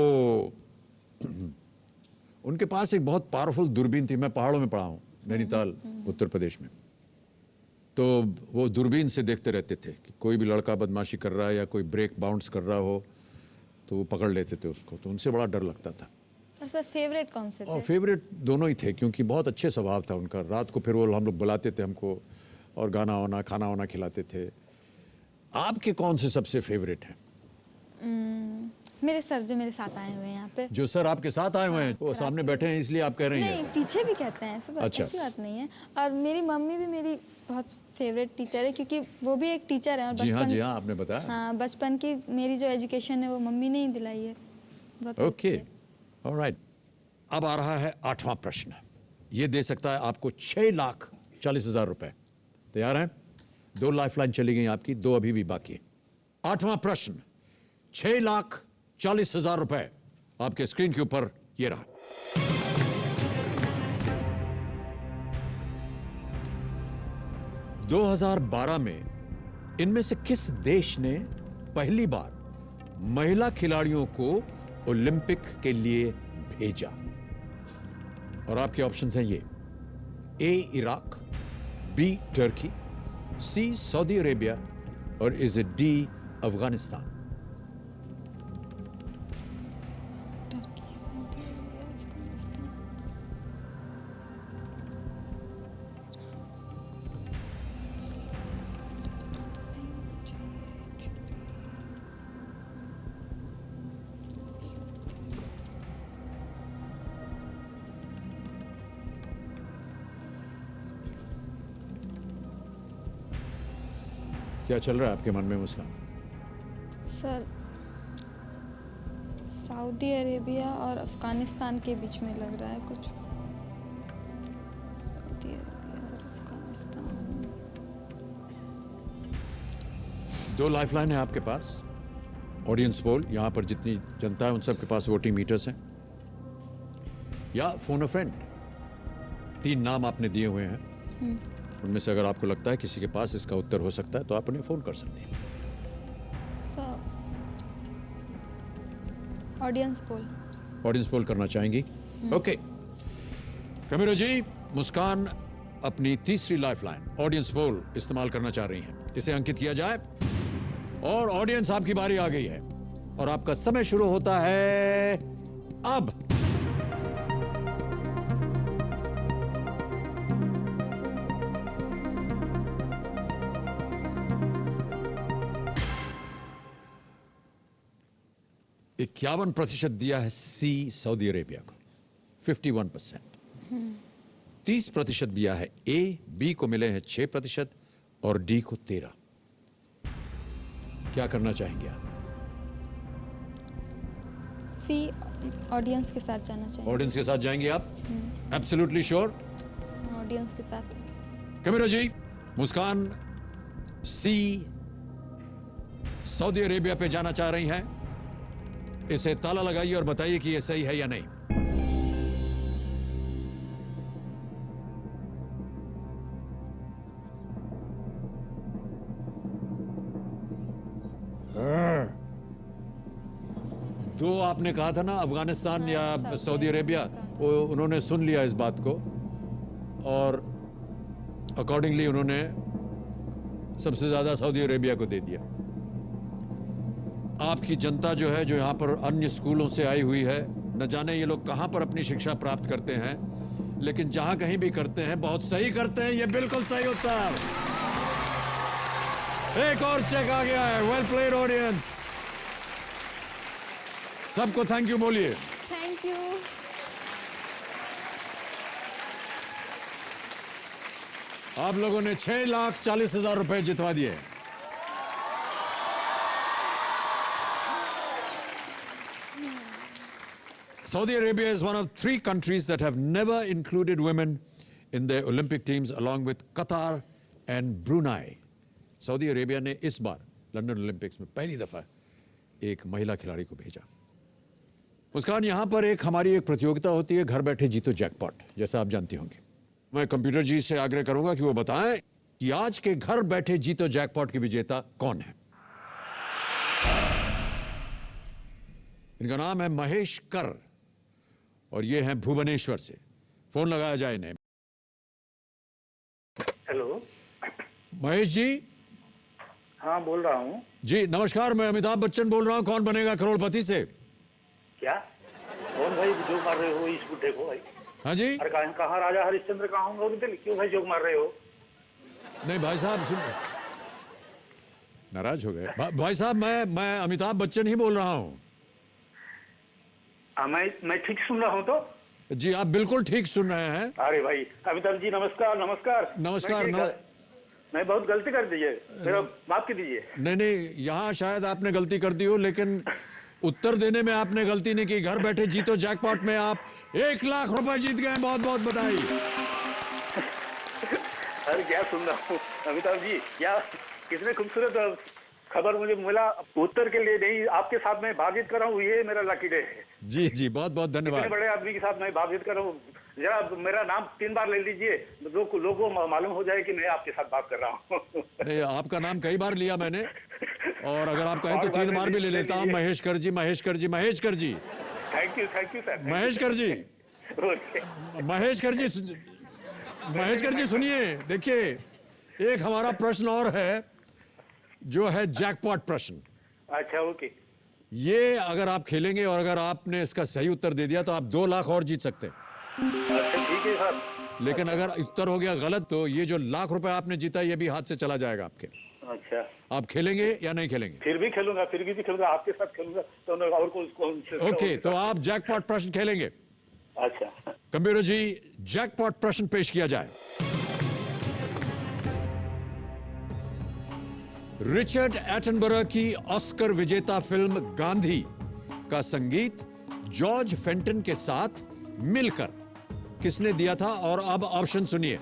उनके पास एक बहुत पावरफुल दूरबीन थी। मैं पहाड़ों में पढ़ा हूँ, नैनीताल उत्तर प्रदेश में। तो वो दूरबीन से देखते रहते थे कि कोई भी लड़का बदमाशी कर रहा है या कोई ब्रेक बाउंस कर रहा हो तो वो पकड़ लेते थे उसको। तो उनसे बड़ा डर लगता था। और सर फेवरेट कौन से थे? और फेवरेट दोनों ही थे, क्योंकि बहुत अच्छे स्वभाव था उनका। रात को फिर वो हम लोग बुलाते थे हमको और गाना वाना खाना वाना खिलाते थे। आपके कौन से सबसे फेवरेट हैं? मेरे सर जो मेरे साथ आए हुए हैं यहाँ पे। जो सर आपके साथ आए हुए हैं वो सामने बैठे हैं इसलिए आप कह रही हैं नहीं, ऐसा? पीछे भी कहते हैं ऐसा। अच्छा। ऐसी बात नहीं है। और मेरी मम्मी भी मेरी बहुत फेवरेट टीचर है, क्योंकि वो भी एक टीचर है। और जी हाँ, आपने बताया। हाँ, बचपन की मेरी जो एजुकेशन है वो मम्मी ने ही दिलाई है। बहुत ओके, ऑलराइट। अब आ रहा है 8वां प्रश्न। ये दे सकता है आपको 6,40,000 रुपए। तैयार हैं? 2 लाइफलाइन चली गई आपकी, 2 अभी भी बाकी है। 8वां प्रश्न, 6,40,000 रुपए आपके स्क्रीन के ऊपर ये रहा। (2012) में इनमें से किस देश ने पहली बार महिला खिलाड़ियों को ओलंपिक के लिए भेजा? और आपके ऑप्शंस हैं ये: A Iraq, B Turkey, C Saudi Arabia और इज इट डी अफगानिस्तान? क्या चल रहा है आपके मन में मुस्कान? सर सऊदी अरेबिया और अफगानिस्तान के बीच में लग रहा है कुछ। सऊदी अरेबिया और अफगानिस्तान। 2 लाइफलाइन है आपके पास। ऑडियंस पोल, यहाँ पर जितनी जनता है उन सब के पास वोटिंग मीटर्स हैं, या फोन अ फ्रेंड। 3 नाम आपने दिए हुए हैं। उनमें से अगर आपको लगता है किसी के पास इसका उत्तर हो सकता है तो आप उन्हें फोन कर सकते हैं। Sir audience poll. Audience poll करना चाहेंगी? ओके। कमिरो जी, मुस्कान अपनी तीसरी लाइफलाइन ऑडियंस पोल इस्तेमाल करना चाह रही हैं। इसे अंकित किया जाए और ऑडियंस, आपकी बारी आ गई है और आपका समय शुरू होता है अब। इक्यावन % दिया है सी, सऊदी अरेबिया को 51%। 30% दिया है ए, बी को मिले हैं 6% और डी को 13। क्या करना चाहेंगे आप? सी, ऑडियंस के साथ जाना चाहिए। ऑडियंस के साथ जाएंगे आप? Absolutely sure? ऑडियंस के साथ। कैमरा जी, मुस्कान सी, सऊदी अरेबिया पे जाना चाह रही हैं। इसे ताला लगाइए और बताइए कि यह सही है या नहीं। दो आपने कहा था ना, अफगानिस्तान या सऊदी अरेबिया, वो उन्होंने सुन लिया इस बात को और अकॉर्डिंगली उन्होंने सबसे ज्यादा सऊदी अरेबिया को दे दिया। आपकी जनता जो है, जो यहाँ पर अन्य स्कूलों से आई हुई है, न जाने ये लोग कहाँ पर अपनी शिक्षा प्राप्त करते हैं, लेकिन जहाँ कहीं भी करते हैं बहुत सही करते हैं। ये बिल्कुल सही उत्तर। एक और चेक आ गया है। Well played audience. सबको थैंक यू बोलिए। Thank you. आप लोगों ने 6,40,000 रुपए जितवा दिए। Saudi Arabia is one of 3 countries that have never included women in their Olympic teams, along with Qatar and Brunei. Saudi Arabia ने इस बार लंदन ओलंपिक्स में पहली दफा एक महिला खिलाड़ी को भेजा। मुस्कान, यहां पर हमारी एक प्रतियोगिता होती है, घर बैठे जीतो जैकपॉट, जैसा आप जानती होंगी। मैं कंप्यूटर जी से आग्रह करूंगा कि वो बताएं कि आज के घर बैठे जीतो जैकपॉट की विजेता कौन है। इनका नाम है महेश कर और ये हैं भुवनेश्वर से। फोन लगाया जाए इन्हें। हेलो महेश जी। हाँ, बोल रहा हूँ जी नमस्कार, मैं अमिताभ बच्चन बोल रहा हूँ, कौन बनेगा करोड़पति से। क्या कौन भाई जोक मार रहे हो इस बुढ़े को भाई? हाँ जी। अरे कहाँ राजा हरिश्चंद्र कहाँ होंगे, क्यों भाई जोक मार रहे हो? नहीं भाई साहब, सुन, नाराज हो गए भाई साहब। मैं अमिताभ बच्चन ही बोल रहा हूँ। मैं ठीक सुन रहा हूँ तो? जी आप बिल्कुल ठीक सुन रहे हैं। अरे भाई अमिताभ जी, नमस्कार नमस्कार नमस्कार। मैं बहुत गलती कर दी है, मेरा माफ कर दीजिए। नहीं, यहाँ शायद आपने गलती कर दी हो, लेकिन उत्तर देने में आपने गलती नहीं की। घर बैठे जीतो जैकपॉट में आप 1 लाख रुपए जीत गए। बहुत बहुत बधाई। अरे क्या सुन रहा हूँ अमिताभ जी, क्या कितने खूबसूरत खबर मुझे मिला। उत्तर के लिए नहीं, आपके साथ मैं बातचीत कर रहा हूँ, ये मेरा लकी डे है। जी जी, बहुत बहुत धन्यवाद। इतने बड़े आदमी के साथ मैं बातचीत कर रहा हूँ। जरा मेरा नाम 3 बार ले लीजिए, लोगों को मालूम हो जाए कि मैं आपके साथ बात कर रहा हूँ। नहीं, आपका नाम कई बार लिया मैंने, और अगर आप कहें तो 3 बार भी ले लेता हूँ। Mahesh Kar ji, Mahesh Kar ji, Mahesh Kar ji. Thank you sir. Mahesh Kar ji, Mahesh Kar ji, Mahesh Kar जी सुनिए, देखिए एक हमारा प्रश्न और है, जो है जैकपॉट प्रश्न। अच्छा, ओके। ये अगर आप खेलेंगे और अगर आपने इसका सही उत्तर दे दिया तो आप 2 लाख और जीत सकते हैं। अच्छा ठीक है सर। लेकिन अगर उत्तर हो गया गलत तो ये जो लाख रुपए आपने जीता ये भी हाथ से चला जाएगा आपके। अच्छा, आप खेलेंगे या नहीं खेलेंगे? फिर भी खेलूंगा, आपके साथ खेलूंगा। तो और कौन ओके, तो आप जैकपॉट प्रश्न खेलेंगे। अच्छा, कंप्यूटर जी, जैकपॉट प्रश्न पेश किया जाए। रिचर्ड एटनबरो की ऑस्कर विजेता फिल्म गांधी का संगीत जॉर्ज फेंटन के साथ मिलकर किसने दिया था? और अब ऑप्शन सुनिए।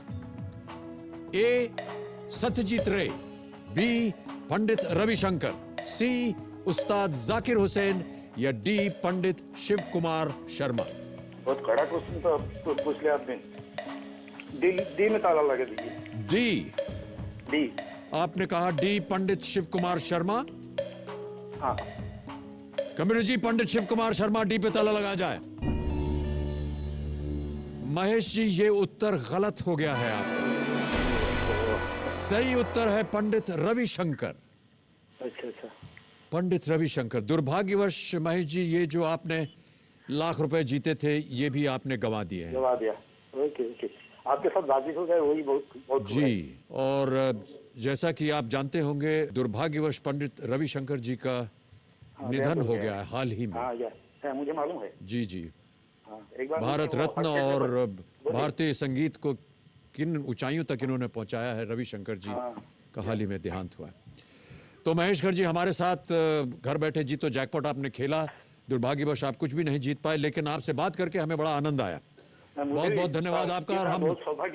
ए सत्यजीत रे, बी पंडित रविशंकर, सी उस्ताद जाकिर हुसैन या डी पंडित शिव कुमार शर्मा। बहुत कड़ा क्वेश्चन तो पूछ लिया आपने। डी में ताला लगा दीजिए। डी। आपने कहा डी पंडित शिव कुमार शर्मा। हाँ। कंप्यूटर जी, पंडित शिव कुमार शर्मा डी पे ताला लगाया जाए। महेश जी, ये उत्तर गलत हो गया है आपका। सही उत्तर है पंडित रविशंकर। अच्छा अच्छा। पंडित रविशंकर। दुर्भाग्यवश महेश जी, ये जो आपने लाख रुपए जीते थे, ये भी आपने गंवा दिए हैं। गवा दिया। ओके ओके, आपके साथ बातचीत हो गए, वही बहुत जी। और जैसा कि आप जानते होंगे, दुर्भाग्यवश पंडित रविशंकर जी का निधन हो गया है हाल ही में। हाँ है, मुझे मालूम है। जी जी। हाँ, एक बार भारत मुझे वो रत्न हत्या से और बोलिए। भारतीय संगीत को किन ऊंचाइयों तक इन्होंने पहुंचाया है, रविशंकर जी का हाल ही में देहांत हुआ है। तो महेशकर जी हमारे साथ घर बैठे जीतो जैकपॉट आपने खेला। दुर्भाग्यवश आप कुछ भी नहीं जीत पाए, लेकिन आपसे बात करके हमें बड़ा आनंद आया। बहुत बहुत धन्यवाद आपका, और हम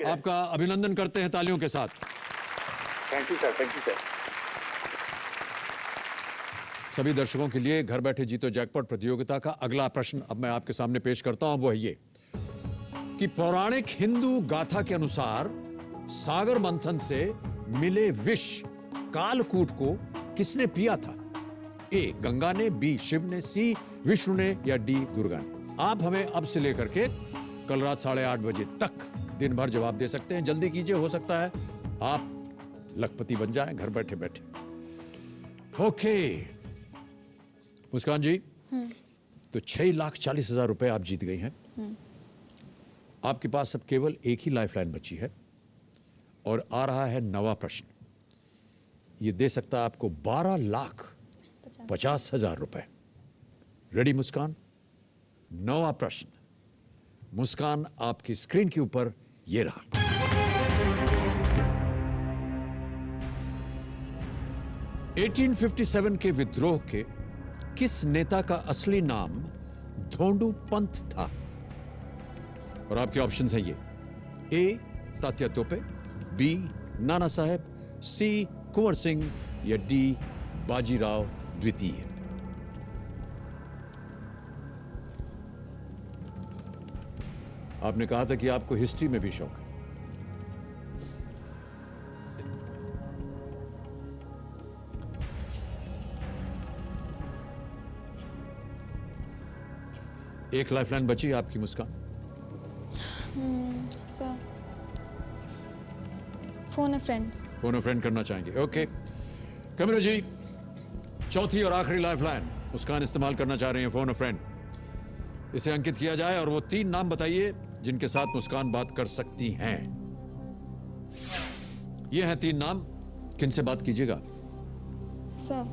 आपका अभिनंदन करते हैं तालियों के साथ। Thank you sir, thank you sir. सभी दर्शकों के लिए घर बैठे जीतो जैकपॉट प्रतियोगिता का अगला प्रश्न अब मैं आपके सामने पेश करता हूं। वो है ये कि पौराणिक हिंदू गाथा के अनुसार सागर मंथन से मिले विष कालकूट को किसने पिया था? ए गंगा ने, बी शिव ने, सी विष्णु ने, या डी दुर्गा ने? आप हमें अब से लेकर के कल रात 8:30 बजे तक दिन भर जवाब दे सकते हैं। जल्दी कीजिए, हो सकता है आप लखपति बन जाएं घर बैठे बैठे। ओके मुस्कान जी, तो 6,40,000 रुपए आप जीत गई हैं। आपके पास अब केवल एक ही लाइफलाइन बची है और आ रहा है नवा प्रश्न। ये दे सकता है आपको 12,50,000 रुपए। रेडी मुस्कान? नवा प्रश्न मुस्कान आपकी स्क्रीन के ऊपर ये रहा। (1857) के विद्रोह के किस नेता का असली नाम धोंडू पंत था? और आपके ऑप्शंस हैं ये: ए तात्या तोपे, बी नाना साहेब, सी कुंवर सिंह, या डी बाजीराव द्वितीय। आपने कहा था कि आपको हिस्ट्री में भी शौक है। एक लाइफलाइन बची है आपकी मुस्कान। सर, फोन अ फ्रेंड करना चाहेंगे? ओके कमरो जी, चौथी और आखिरी लाइफलाइन मुस्कान इस्तेमाल करना चाह रहे हैं, फोन अ फ्रेंड। इसे अंकित किया जाए और वो 3 नाम बताइए जिनके साथ मुस्कान बात कर सकती हैं। ये हैं 3 नाम, किनसे बात कीजिएगा? सर,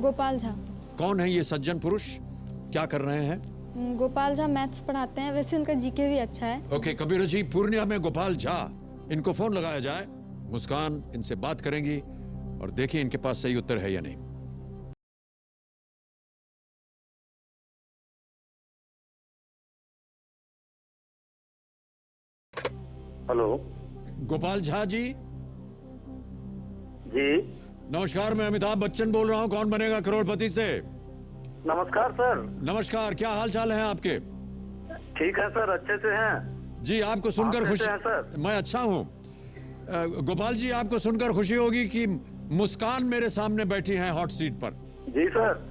गोपाल झा। कौन है ये सज्जन पुरुष, क्या कर रहे हैं? गोपाल झा मैथ्स पढ़ाते हैं, वैसे उनका जीके भी अच्छा है। ओके कंप्यूटर जी, पूर्णिया में गोपाल झा, इनको फोन लगाया जाए। मुस्कान इनसे बात करेंगी और देखिए इनके पास सही उत्तर है या नहीं। हेलो गोपाल झा जी। जी नमस्कार, मैं अमिताभ बच्चन बोल रहा हूं, कौन बनेगा करोड़पति से। नमस्कार सर। नमस्कार, क्या हाल चाल है आपके? ठीक है सर, अच्छे से हैं। जी आपको सुनकर आप खुशी, कैसे हैं सर? मैं अच्छा हूं। गोपाल जी, आपको सुनकर खुशी होगी कि मुस्कान मेरे सामने बैठी हैं हॉट सीट पर। जी सर।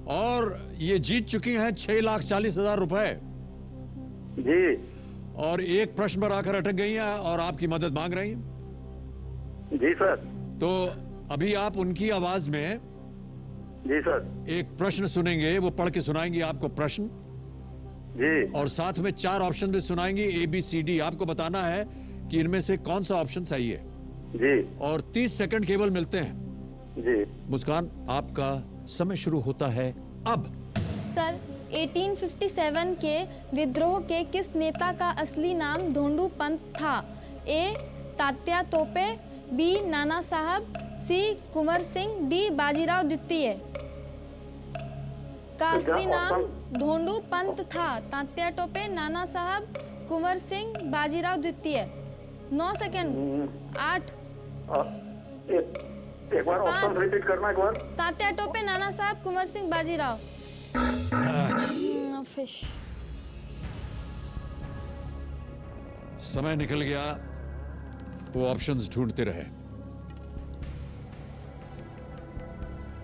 और ये जीत चुकी हैं 6,40,000 रुपए। जी। और एक प्रश्न पर आकर अटक गई हैं और आपकी मदद मांग रही हैं। जी सर। तो अभी आप उनकी आवाज में जी सर एक प्रश्न सुनेंगे, वो पढ़ के सुनाएंगी आपको प्रश्न जी, और साथ में 4 ऑप्शन भी सुनाएंगी, ABCD। आपको बताना है कि इनमें से कौन सा ऑप्शन सही है जी। और 30 सेकंड केवल मिलते हैं। जी मुस्कान, आपका समय शुरू होता है अब। सर, 1857 के विद्रोह के किस नेता का असली नाम धोंडू पंत था? ए तात्या तोपे, बी नाना साहब, सी कुंवर सिंह, डी बाजीराव द्वितीय। का असली नाम धोंडू पंत था। तात्या टोपे, नाना साहब, कुंवर सिंह, बाजीराव द्वितीय। 9 सेकंड। 8। एक बार ऑप्शन रिपीट करना एक बार। तात्या टोपे, नाना साहब, कुंवर सिंह, बाजीराव। फिश। समय निकल गया, वो ऑप्शंस ढूंढते रहे।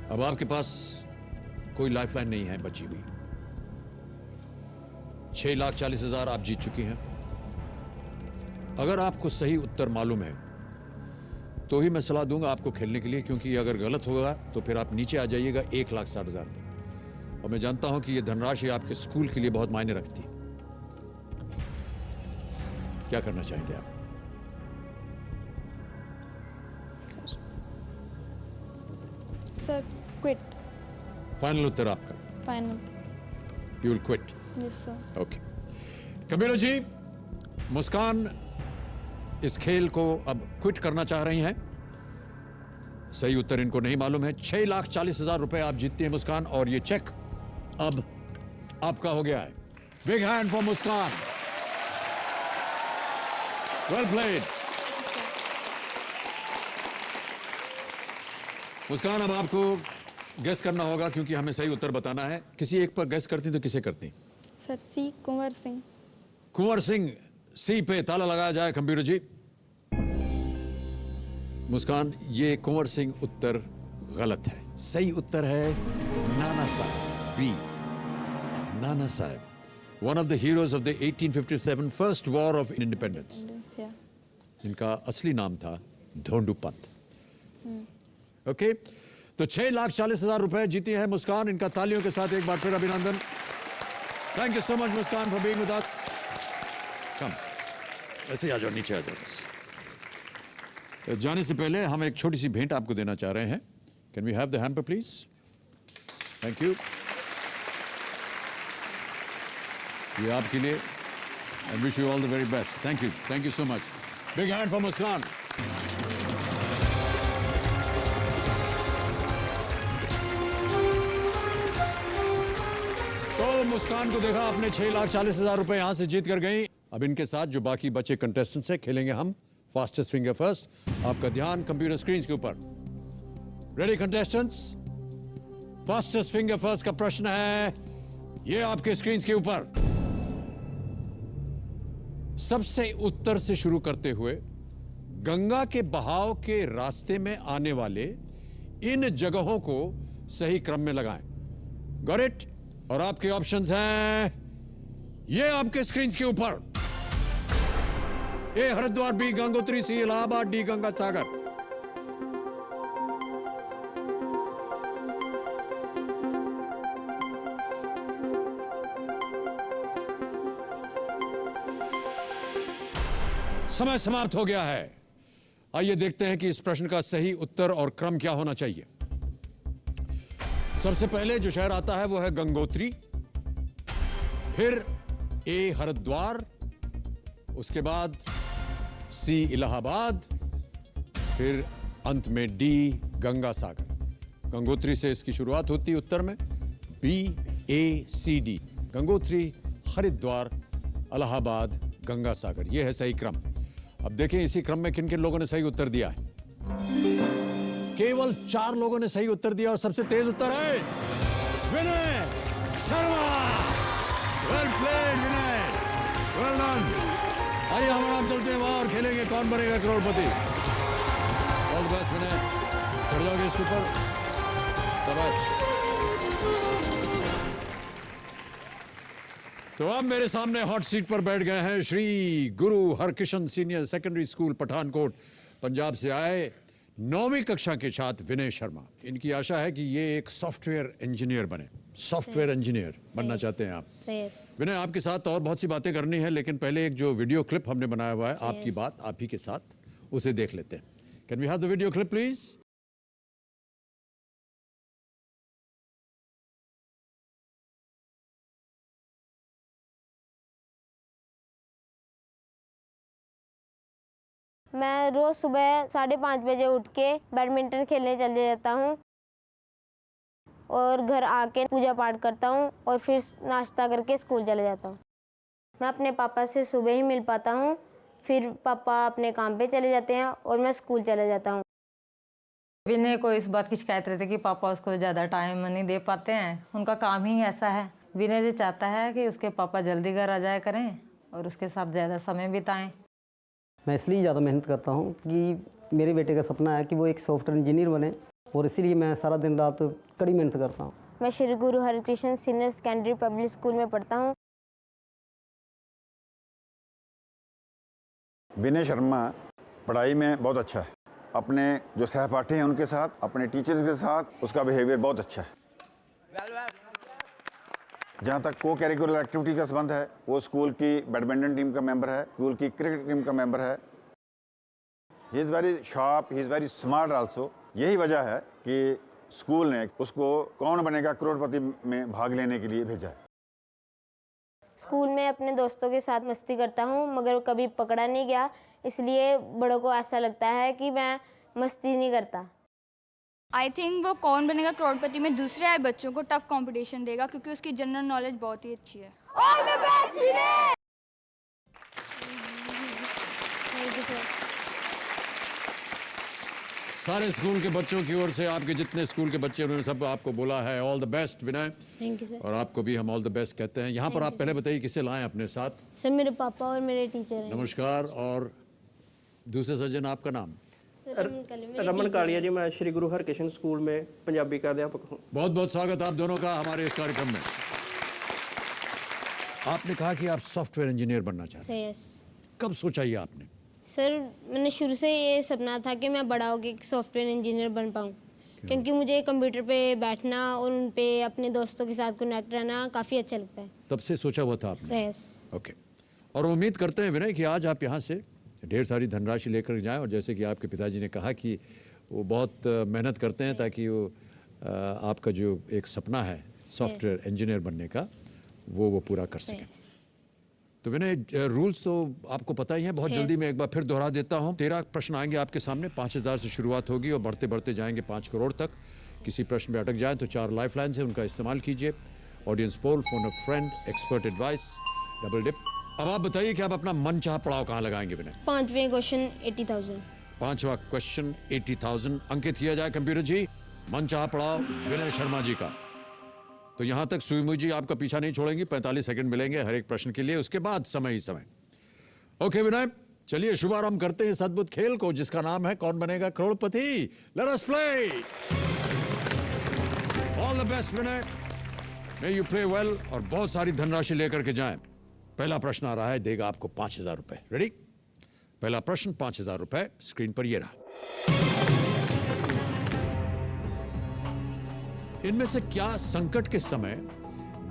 अब आपके पास कोई लाइफलाइन नहीं है बची हुई। 6,40,000 आप जीत चुकी हैं। अगर आपको सही उत्तर मालूम है तो ही मैं सलाह दूंगा आपको खेलने के लिए, क्योंकि अगर गलत होगा तो फिर आप नीचे आ जाइएगा 1,60,000 पर। और मैं जानता हूं कि यह धनराशि आपके स्कूल के लिए बहुत मायने रखती है। क्या करना चाहेंगे आप? Sir quit. फाइनल उत्तर आपका? Final. You will quit? Yes sir. Okay. Kabir ji, Muskan इस खेल को अब क्विट करना चाह रही हैं। सही उत्तर इनको नहीं मालूम है। 6,40,000 रुपए आप जीतते हैं मुस्कान, और ये चेक अब आपका हो गया है। Big hand for Muskan. Well played Muskan. अब आपको गेस करना होगा क्योंकि हमें सही उत्तर बताना है। किसी एक पर गेस करती तो किसे करती? सर सी, कुंवर सिंह। कुंवर सिंह। सी पे ताला लगाया जाए कंप्यूटर जी। मुस्कान, ये कुंवर सिंह उत्तर गलत है। सही उत्तर है नाना साहब, बी, नाना साहब, one of the heroes of the 1857 first war of independence. इनका असली नाम था धोंडू पंत। ओके, तो 6,40,000 रुपए जीती है मुस्कान। इनका तालियों के साथ एक बार फिर अभिनंदन। Thank you so much Muskan for being with us. Come, ऐसे आ जाओ, नीचे आ जाओ बस। जाने से पहले हम एक छोटी सी भेंट आपको देना चाह रहे हैं। Can we have the hamper please? Thank you. ये आपके लिए। I wish you all the very best. Thank you so much. Big hand for Muskan. तो मुस्कान को देखा आपने, 6,40,000 रुपए यहां से जीत कर गई। अब इनके साथ जो बाकी बचे कंटेस्टेंट्स हैं, खेलेंगे हम फास्टेस्ट फिंगर फर्स्ट। आपका ध्यान कंप्यूटर स्क्रीन के ऊपर। Ready contestants? Fastest finger first का प्रश्न है ये आपके स्क्रीन के ऊपर। सबसे उत्तर से शुरू करते हुए गंगा के बहाव के रास्ते में आने वाले इन जगहों को सही क्रम में लगाएं। Got it? और आपके ऑप्शंस हैं ये आपके स्क्रीन के ऊपर। ए हरिद्वार, बी गंगोत्री, सी इलाहाबाद, डी गंगा सागर। समय समाप्त हो गया है। आइए देखते हैं कि इस प्रश्न का सही उत्तर और क्रम क्या होना चाहिए। सबसे पहले जो शहर आता है वो है गंगोत्री, फिर ए हरिद्वार, उसके बाद सी इलाहाबाद, फिर अंत में डी गंगा सागर। गंगोत्री से इसकी शुरुआत होती है उत्तर में। बी, ए, सी, डी, गंगोत्री, हरिद्वार, इलाहाबाद, गंगा सागर। यह है सही क्रम। अब देखें इसी क्रम में किन किन लोगों ने सही उत्तर दिया है। केवल 4 लोगों ने सही उत्तर दिया और सबसे तेज उत्तर है विनय शर्मा। वेल प्लेड विनय, वेल डन। आइए हम आराम चलते हैं वहां और खेलेंगे कौन बनेगा करोड़पति। ऑल द बेस्ट विनय। चढ़ जाओगे इसके ऊपर? शाबाश। तो अब मेरे सामने हॉट सीट पर बैठ गए हैं श्री गुरु Harkishan senior secondary school Pathankot Punjab से आए 9वीं कक्षा के छात्र विनय शर्मा। इनकी आशा है कि ये एक सॉफ्टवेयर इंजीनियर बने। सॉफ्टवेयर इंजीनियर बनना चाहते हैं आप? विनय, आपके साथ और बहुत सी बातें करनी है, लेकिन पहले एक जो वीडियो क्लिप हमने बनाया हुआ है आपकी बात आप ही के साथ, उसे देख लेते हैं। Can we have the video clip please? मैं रोज़ सुबह 5:30 बजे उठ के बैडमिंटन खेलने चले जाता हूँ और घर आके पूजा पाठ करता हूँ और फिर नाश्ता करके स्कूल चले जाता हूँ। मैं अपने पापा से सुबह ही मिल पाता हूँ, फिर पापा अपने काम पे चले जाते हैं और मैं स्कूल चले जाता हूँ। विनय को इस बात की शिकायत रहती है कि पापा उसको ज़्यादा टाइम नहीं दे पाते हैं, उनका काम ही ऐसा है। विनय जी चाहता है कि उसके पापा जल्दी घर आ जाया करें और उसके साथ ज़्यादा समय बिताएं। मैं इसलिए ज़्यादा मेहनत करता हूँ कि मेरे बेटे का सपना है कि वो एक सॉफ्टवेयर इंजीनियर बने, और इसीलिए मैं सारा दिन रात कड़ी मेहनत करता हूँ। मैं Shri Guru Harikrishan senior secondary public school में पढ़ता हूँ। विनय शर्मा पढ़ाई में बहुत अच्छा है। अपने जो सहपाठी हैं उनके साथ, अपने टीचर्स के साथ उसका बिहेवियर बहुत अच्छा है। जहाँ तक को कैरिकुलर एक्टिविटी का संबंध है, वो स्कूल की बैडमिंटन टीम का मेंबर है, स्कूल की क्रिकेट टीम का मेंबर है। He is very sharp, he is very smart also. यही वजह है कि स्कूल ने उसको कौन बनेगा करोड़पति में भाग लेने के लिए भेजा है। स्कूल में अपने दोस्तों के साथ मस्ती करता हूँ, मगर कभी पकड़ा नहीं गया, इसलिए बड़ों को ऐसा लगता है कि मैं मस्ती नहीं करता। आई थिंक वो कौन बनेगा करोड़पति में दूसरे आए बच्चों को टफ कंपटीशन देगा, क्योंकि उसकी जनरल नॉलेज बहुत ही अच्छी है। ऑल द बेस्ट विनय। सारे स्कूल के बच्चों की ओर से, आपके जितने स्कूल के बच्चे उन्होंने सब आपको बोला है all the best Vinay. Thank you sir. और आपको भी हम ऑल द बेस्ट कहते हैं। यहाँ पर आप पहले बताइए किसे लाएं अपने साथ? सर मेरे पापा और मेरे टीचर हैं। नमस्कार। और दूसरे सज्जन आपका नाम? रमन कालिया जी, मैं श्री गुरु हरकृष्ण स्कूल में पंजाबी का अध्यापक हूँ। बहुत बहुत स्वागत आप दोनों का हमारे इस कार्यक्रम में। आपने कहा कि आप सॉफ्टवेयर इंजीनियर बनना चाहते हैं। यस। कब सोचा ये आपने? सर मैंने शुरू से ये सपना था कि मैं बड़ा होकर सॉफ्टवेयर इंजीनियर बन पाऊँ, क्योंकि मुझे कंप्यूटर पे बैठना और उन पे अपने दोस्तों के साथ कनेक्ट रहना काफ़ी अच्छा लगता है। तब से सोचा हुआ था आपने? यस। ओके। और उम्मीद करते हैं विनय कि आज आप यहाँ से ढेर सारी धनराशि लेकर जाएं, और जैसे कि आपके पिताजी ने कहा कि वो बहुत मेहनत करते हैं ताकि वो आपका जो एक सपना है सॉफ्टवेयर इंजीनियर बनने का वो पूरा कर सकें। तो विनय, रूल्स तो आपको पता ही है। बहुत जल्दी मैं एक बार फिर दोहरा देता हूँ। 13 प्रश्न आएंगे आपके सामने। 5000 से शुरुआत होगी और बढ़ते बढ़ते जाएंगे 5 करोड़ तक। किसी प्रश्न में अटक जाए तो 4 लाइफ लाइन है, उनका इस्तेमाल कीजिए। Audience poll, phone a friend, expert advice, double dip. अब आप बताइए कि आप अपना मनचाहा पड़ाव कहाँ लगाएंगे विनय? 5वें क्वेश्चन 80,000। 5वां क्वेश्चन 80,000 अंकित किया जाए कंप्यूटर जी। मनचाहा पड़ाव विनय शर्मा जी का। तो यहां तक सुईमु जी आपका पीछा नहीं छोड़ेंगी। 45 सेकंड मिलेंगे हर एक प्रश्न के लिए, उसके बाद समय ही समय। ओके विनय, चलिए शुभारंभ करते हैं इस अद्भुत खेल को जिसका नाम है Kaun Banega Crorepati. Let us play. All the best Vinay, may you play well और बहुत सारी धनराशि लेकर के जाएं। पहला प्रश्न आ रहा है, देगा आपको 5,000 रुपए। रेडी? पहला प्रश्न 5,000 रुपए स्क्रीन पर ये रहा। इनमें से क्या संकट के समय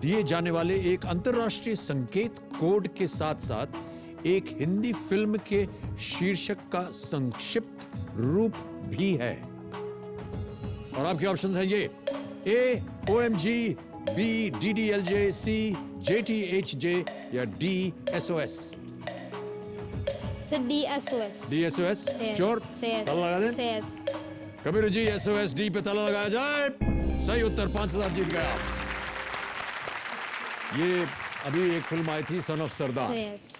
दिए जाने वाले एक अंतर्राष्ट्रीय संकेत कोड के साथ साथ एक हिंदी फिल्म के शीर्षक का संक्षिप्त रूप भी है? और आपके ऑप्शंस हैं ये: ए OMG, बी DDLJ, सी JTHJ या D SOS। Sir DSOS। DSOS sure? ताला लगा दें? कबीर जी SOS डी पे ताला लगाया जाए। सही उत्तर, 5,000 जीत गया। ये अभी एक फिल्म आई थी सन ऑफ सरदार,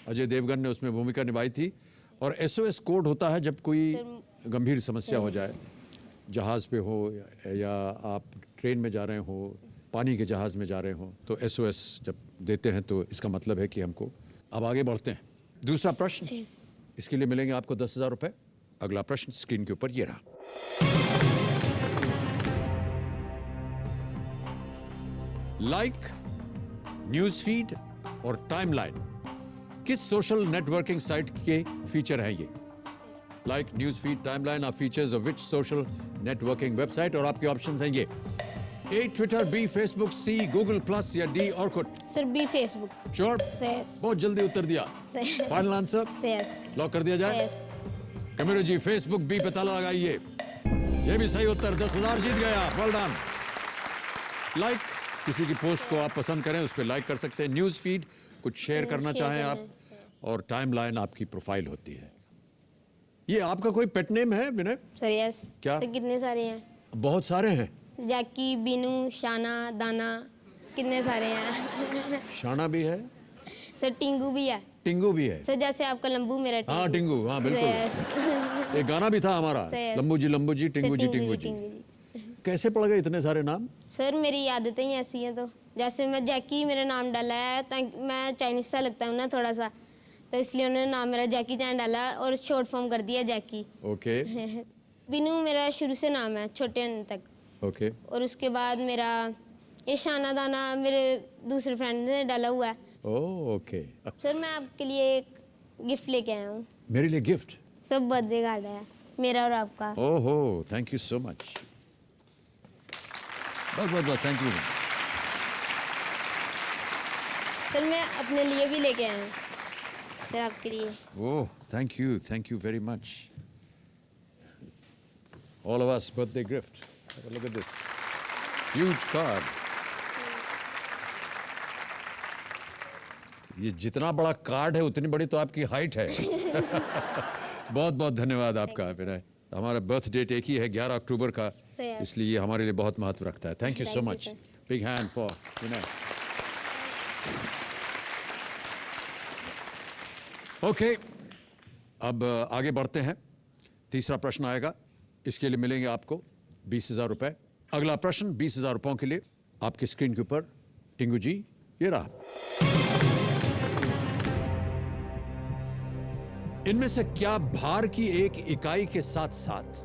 अजय देवगन ने उसमें भूमिका निभाई थी। और SOS कोड होता है जब कोई गंभीर समस्या हो जाए, जहाज पे हो या आप ट्रेन में जा रहे हो, पानी के जहाज में जा रहे हो, तो SOS जब देते हैं तो इसका मतलब है कि हमको। अब आगे बढ़ते हैं। दूसरा प्रश्न, इसके लिए मिलेंगे आपको 10,000 रुपए। अगला प्रश्न स्क्रीन के ऊपर ये रहा। लाइक, न्यूज फीड और टाइमलाइन किस सोशल नेटवर्किंग साइट के फीचर हैं ये? Like, news feed, timeline are features of which social networking website? और आपके ऑप्शंस हैं ये: A Twitter, B Facebook, C Google plus या D Orkut. Sir B Facebook. Sure? बहुत जल्दी उत्तर दिया। फाइनल आंसर लॉक कर दिया जाए? कमेरो जी फेसबुक बी पे ताला लगाइए। ये भी सही उत्तर, 10,000 जीत गया। Well done. लाइक, किसी की पोस्ट को आप पसंद करें, उस पर लाइक कर सकते हैं। न्यूज़ फीड, कुछ शेयर करना चाहें आप। और टाइमलाइन आपकी प्रोफाइल होती है। ये आपका कोई पेट नेम है विनय? Sir yes. क्या? सर कितने सारे हैं? बहुत सारे हैं। जैकी, बीनू, शाना, दाना, कितने सारे हैं। शाना भी है सर, टिंगू भी है। टिंगू भी है सर, जैसे आपका लंबू मेरा टिंगू। हाँ टिंगू, हाँ बिल्कुल। एक गाना भी था हमारा, लंबू जी टिंगू जी टिंगू जी। कैसे पड़ गए इतने सारे नाम? सर मेरी आदतें ही ऐसी हैं। तो जैसे मैं जैकी मेरा नाम डाला है, मैं चाइनीज सा लगता हूँ ना थोड़ा सा, तो इसलिए उन्होंने नाम मेरा जैकी चैन डाला और शॉर्ट फॉर्म कर दिया जैकी। ओके। बीनू मेरा शुरू से नाम है, छोटे तक। ओके। और उसके बाद मेरा ये शाना दाना मेरे दूसरे फ्रेंड ने डाला हुआ है। ओके। सर मैं आपके लिए एक गिफ्ट लेके आया हूँ। मेरे लिए गिफ्ट? सब बर्थडे कार्ड है मेरा और आपका। ओहो, थैंक यू सो मच। बहुत थैंक यू। सर मैं अपने लिए भी लेके आया हूँ, सर आपके लिए। Oh, thank you very much. All of us birthday gift. Have a look at this. Huge card. ये जितना बड़ा कार्ड है उतनी बड़ी तो आपकी हाइट है। बहुत बहुत धन्यवाद आपका विनय। हमारा बर्थ डेट एक ही है 11 अक्टूबर का, इसलिए ये हमारे लिए बहुत महत्व रखता है। Thank you so much. Big hand for Vinay. Okay, अब आगे बढ़ते हैं। तीसरा प्रश्न आएगा, इसके लिए मिलेंगे आपको 20,000 रुपए। अगला प्रश्न 20,000 रुपयों के लिए आपकी स्क्रीन के ऊपर टिंगू जी ये रहा। इनमें से क्या भार की एक इकाई के साथ साथ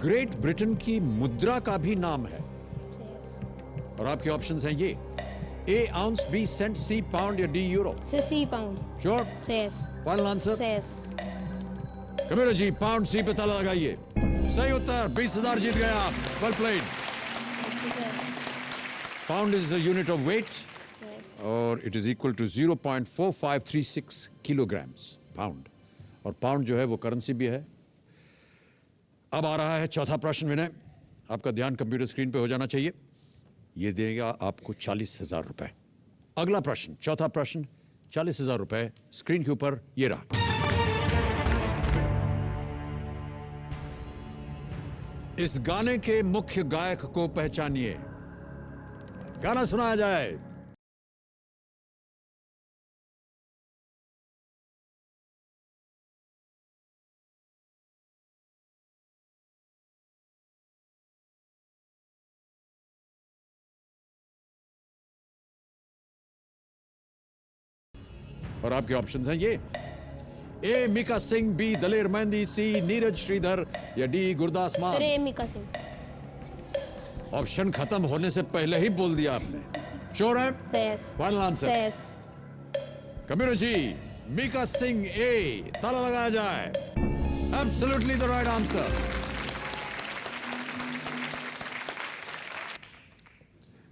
ग्रेट ब्रिटेन की मुद्रा का भी नाम है? और आपके ऑप्शंस हैं ये: A ounce, B cent, C pound या D euro? C pound. Sure? Yes. Final answer? Yes. कमेरा जी पाउंड सी पे ताला लगाइए। सही उत्तर, 20,000 जीत गए आप। Well played. Pound is a unit of weight और it is equal to 0.4536 kilograms pound. और पाउंड जो है वो करेंसी भी है। अब आ रहा है चौथा प्रश्न विनय, आपका ध्यान कंप्यूटर स्क्रीन पे हो जाना चाहिए। ये देगा आपको 40,000 रुपए। अगला प्रश्न, चौथा प्रश्न, 40,000 रुपए स्क्रीन के ऊपर ये रहा। इस गाने के मुख्य गायक को पहचानिए। गाना सुनाया जाए। और आपके ऑप्शंस हैं ये: ए मीका सिंह, बी दलेर मेहंदी, सी नीरज श्रीधर या डी गुरदास मान? सर ए मीका सिंह। ऑप्शन खत्म होने से पहले ही बोल दिया आपने। श्योर है? यस। Final answer? यस। कमीरो जी, मीका सिंह ए, ताला लगाया जाए। Absolutely the right answer.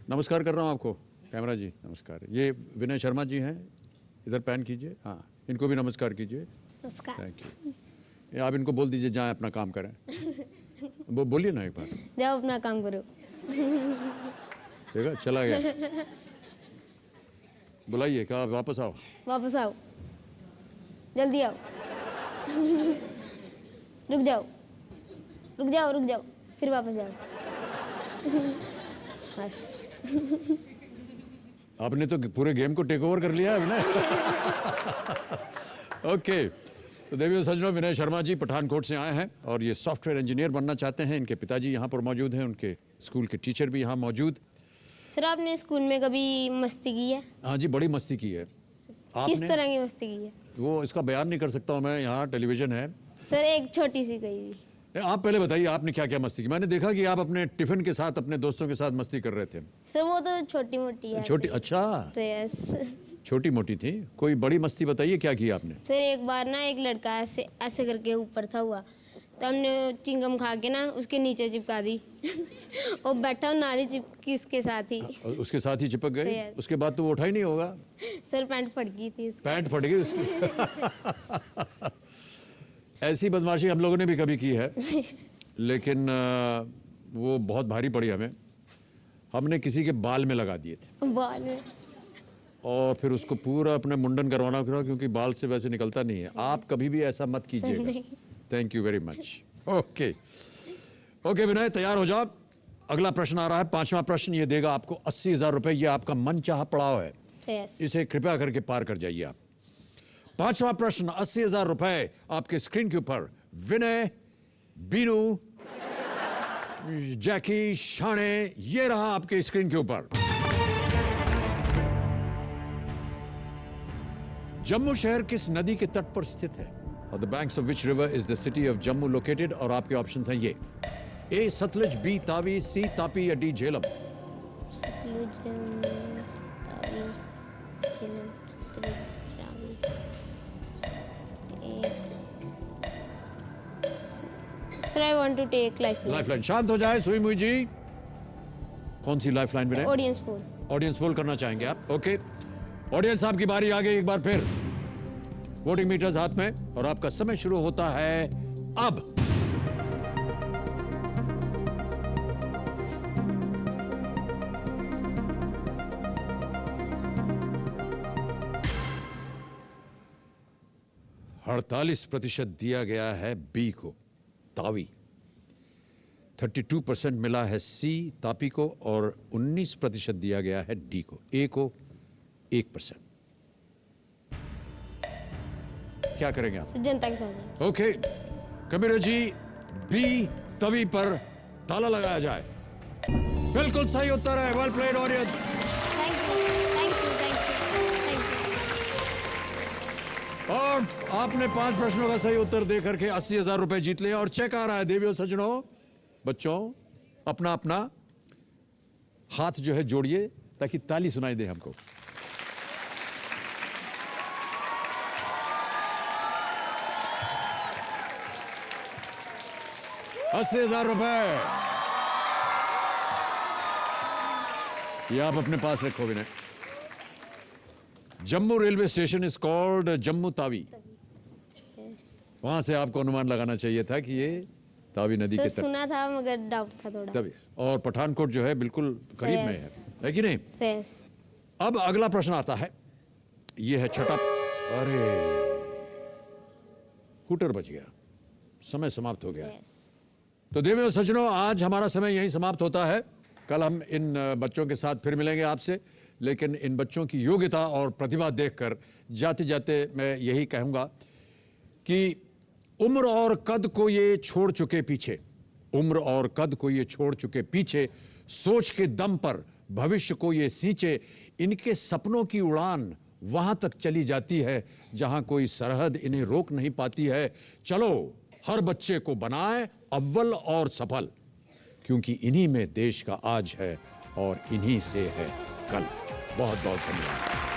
नमस्कार कर रहा हूं आपको कैमरा जी, नमस्कार। ये विनय शर्मा जी हैं, इधर पैन कीजिए। हाँ, इनको भी नमस्कार कीजिए। नमस्कार। Thank you. आप इनको बोल दीजिए जाएं अपना काम करें। वो बोलिए ना एक बार। जाओ अपना काम करो। देखा, चला गया। बुलाइए, कहा वापस आओ। वापस आओ, जल्दी आओ। रुक जाओ, रुक जाओ, रुक जाओ, फिर वापस जाओ। बस। आपने तो पूरे गेम को टेक ओवर कर लिया है ना। ओके, तो देवियों सज्जनों, विनय शर्मा जी पठानकोट से आए हैं और ये सॉफ्टवेयर इंजीनियर बनना चाहते हैं। इनके पिताजी यहाँ पर मौजूद हैं, उनके स्कूल के टीचर भी यहाँ मौजूद। सर आपने स्कूल में कभी मस्ती की है? हाँ जी, बड़ी मस्ती की है। किस तरह की मस्ती की है? वो इसका बयान नहीं कर सकता हूँ मैं, यहाँ टेलीविजन है। सर एक छोटी सी कही भी। आप पहले बताइए, आपने क्या क्या मस्ती की? मैंने देखा कि आप अपने टिफिन के साथ अपने दोस्तों के साथ मस्ती कर रहे थे। सर वो तो छोटी मोटी है। छोटी? अच्छा, यस। छोटी मोटी थी। कोई बड़ी मस्ती बताइए, क्या किया आपने? सर एक बार ना एक लड़का ऐसे ऐसे करके ऊपर था हुआ, तो हमने चिंगम खा के ना उसके नीचे चिपका दी। और बैठा और नाली चिपकी उसके साथ ही। उसके साथ ही चिपक गए? उसके बाद तो वो उठा ही नहीं होगा। सर पैंट फट गई थी उसकी। पैंट फट गई उसकी। ऐसी बदमाशी हम लोगों ने भी कभी की है, लेकिन वो बहुत भारी पड़ी हमें। हमने किसी के बाल में लगा दिए थे। बाल में? और फिर उसको पूरा अपने मुंडन करवाना पड़ा, क्योंकि बाल से वैसे निकलता नहीं है। आप कभी भी ऐसा मत कीजिएगा। Thank you very much. Okay okay Vinay, तैयार हो जाओ। अगला प्रश्न आ रहा है, पांचवा प्रश्न। ये देगा आपको 80,000 रुपए। ये आपका मनचाहा पड़ाव है, इसे कृपया करके पार कर जाइए आप। पांचवा प्रश्न, 80,000 रुपए आपके स्क्रीन के ऊपर। विनय, बीनू, जैकी, शाने, ये रहा आपके स्क्रीन के ऊपर। जम्मू शहर किस नदी के तट पर स्थित है? और the banks of which river is the city of Jammu located? और आपके ऑप्शंस हैं ये: ए सतलुज, बी तावी, सी तापी या D Jhelum? Sutlej Tawi Jhelum Sutlej Ravi sir I want to take lifeline. शांत हो जाए सुई मुई जी। कौन सी लाइफलाइन मिले? Audience poll. ऑडियंस पोल करना चाहेंगे आप? ओके, ऑडियंस आपकी बारी आ गई एक बार फिर। वोटिंग मीटर्स हाथ में और आपका समय शुरू होता है अब। अड़तालीस % दिया गया है बी को, तावी। 32% मिला है सी, तापी को, और 19% दिया गया है डी को, ए को 1%। क्या करेंगे आप? जनता के साथ। ओके, कबीर जी, बी तवी पर ताला लगाया जाए। बिल्कुल सही उत्तर है। Well played audience. और आपने 5 प्रश्नों का सही उत्तर देकर के 80,000 रुपए जीत लिए। और चेक आ रहा है देवियों सज्जनों, बच्चों, अपना अपना हाथ जो है जोड़िए ताकि ताली सुनाई दे हमको। ₹80,000 ये आप अपने पास रखो Vinay. Jammu railway station is called Jammu Tawi. वहां से आपको अनुमान लगाना चाहिए था कि ये तावी नदी के तट। सुना था मगर डाउट था थोड़ा। तभी, और पठानकोट जो है बिल्कुल करीब में है कि नहीं? अब अगला प्रश्न आता है, ये है छठा। अरे हूटर बच गया, समय समाप्त हो गया। तो देवियों सज्जनों, आज हमारा समय यहीं समाप्त होता है। कल हम इन बच्चों के साथ फिर मिलेंगे आपसे, लेकिन इन बच्चों की योग्यता और प्रतिभा देखकर जाते जाते मैं यही कहूँगा कि उम्र और कद को ये छोड़ चुके पीछे, उम्र और कद को ये छोड़ चुके पीछे, सोच के दम पर भविष्य को ये सींचे। इनके सपनों की उड़ान वहाँ तक चली जाती है जहाँ कोई सरहद इन्हें रोक नहीं पाती है। चलो हर बच्चे को बनाए अव्वल और सफल, क्योंकि इन्हीं में देश का आज है और इन्हीं से है कल। बहुत बहुत धन्यवाद।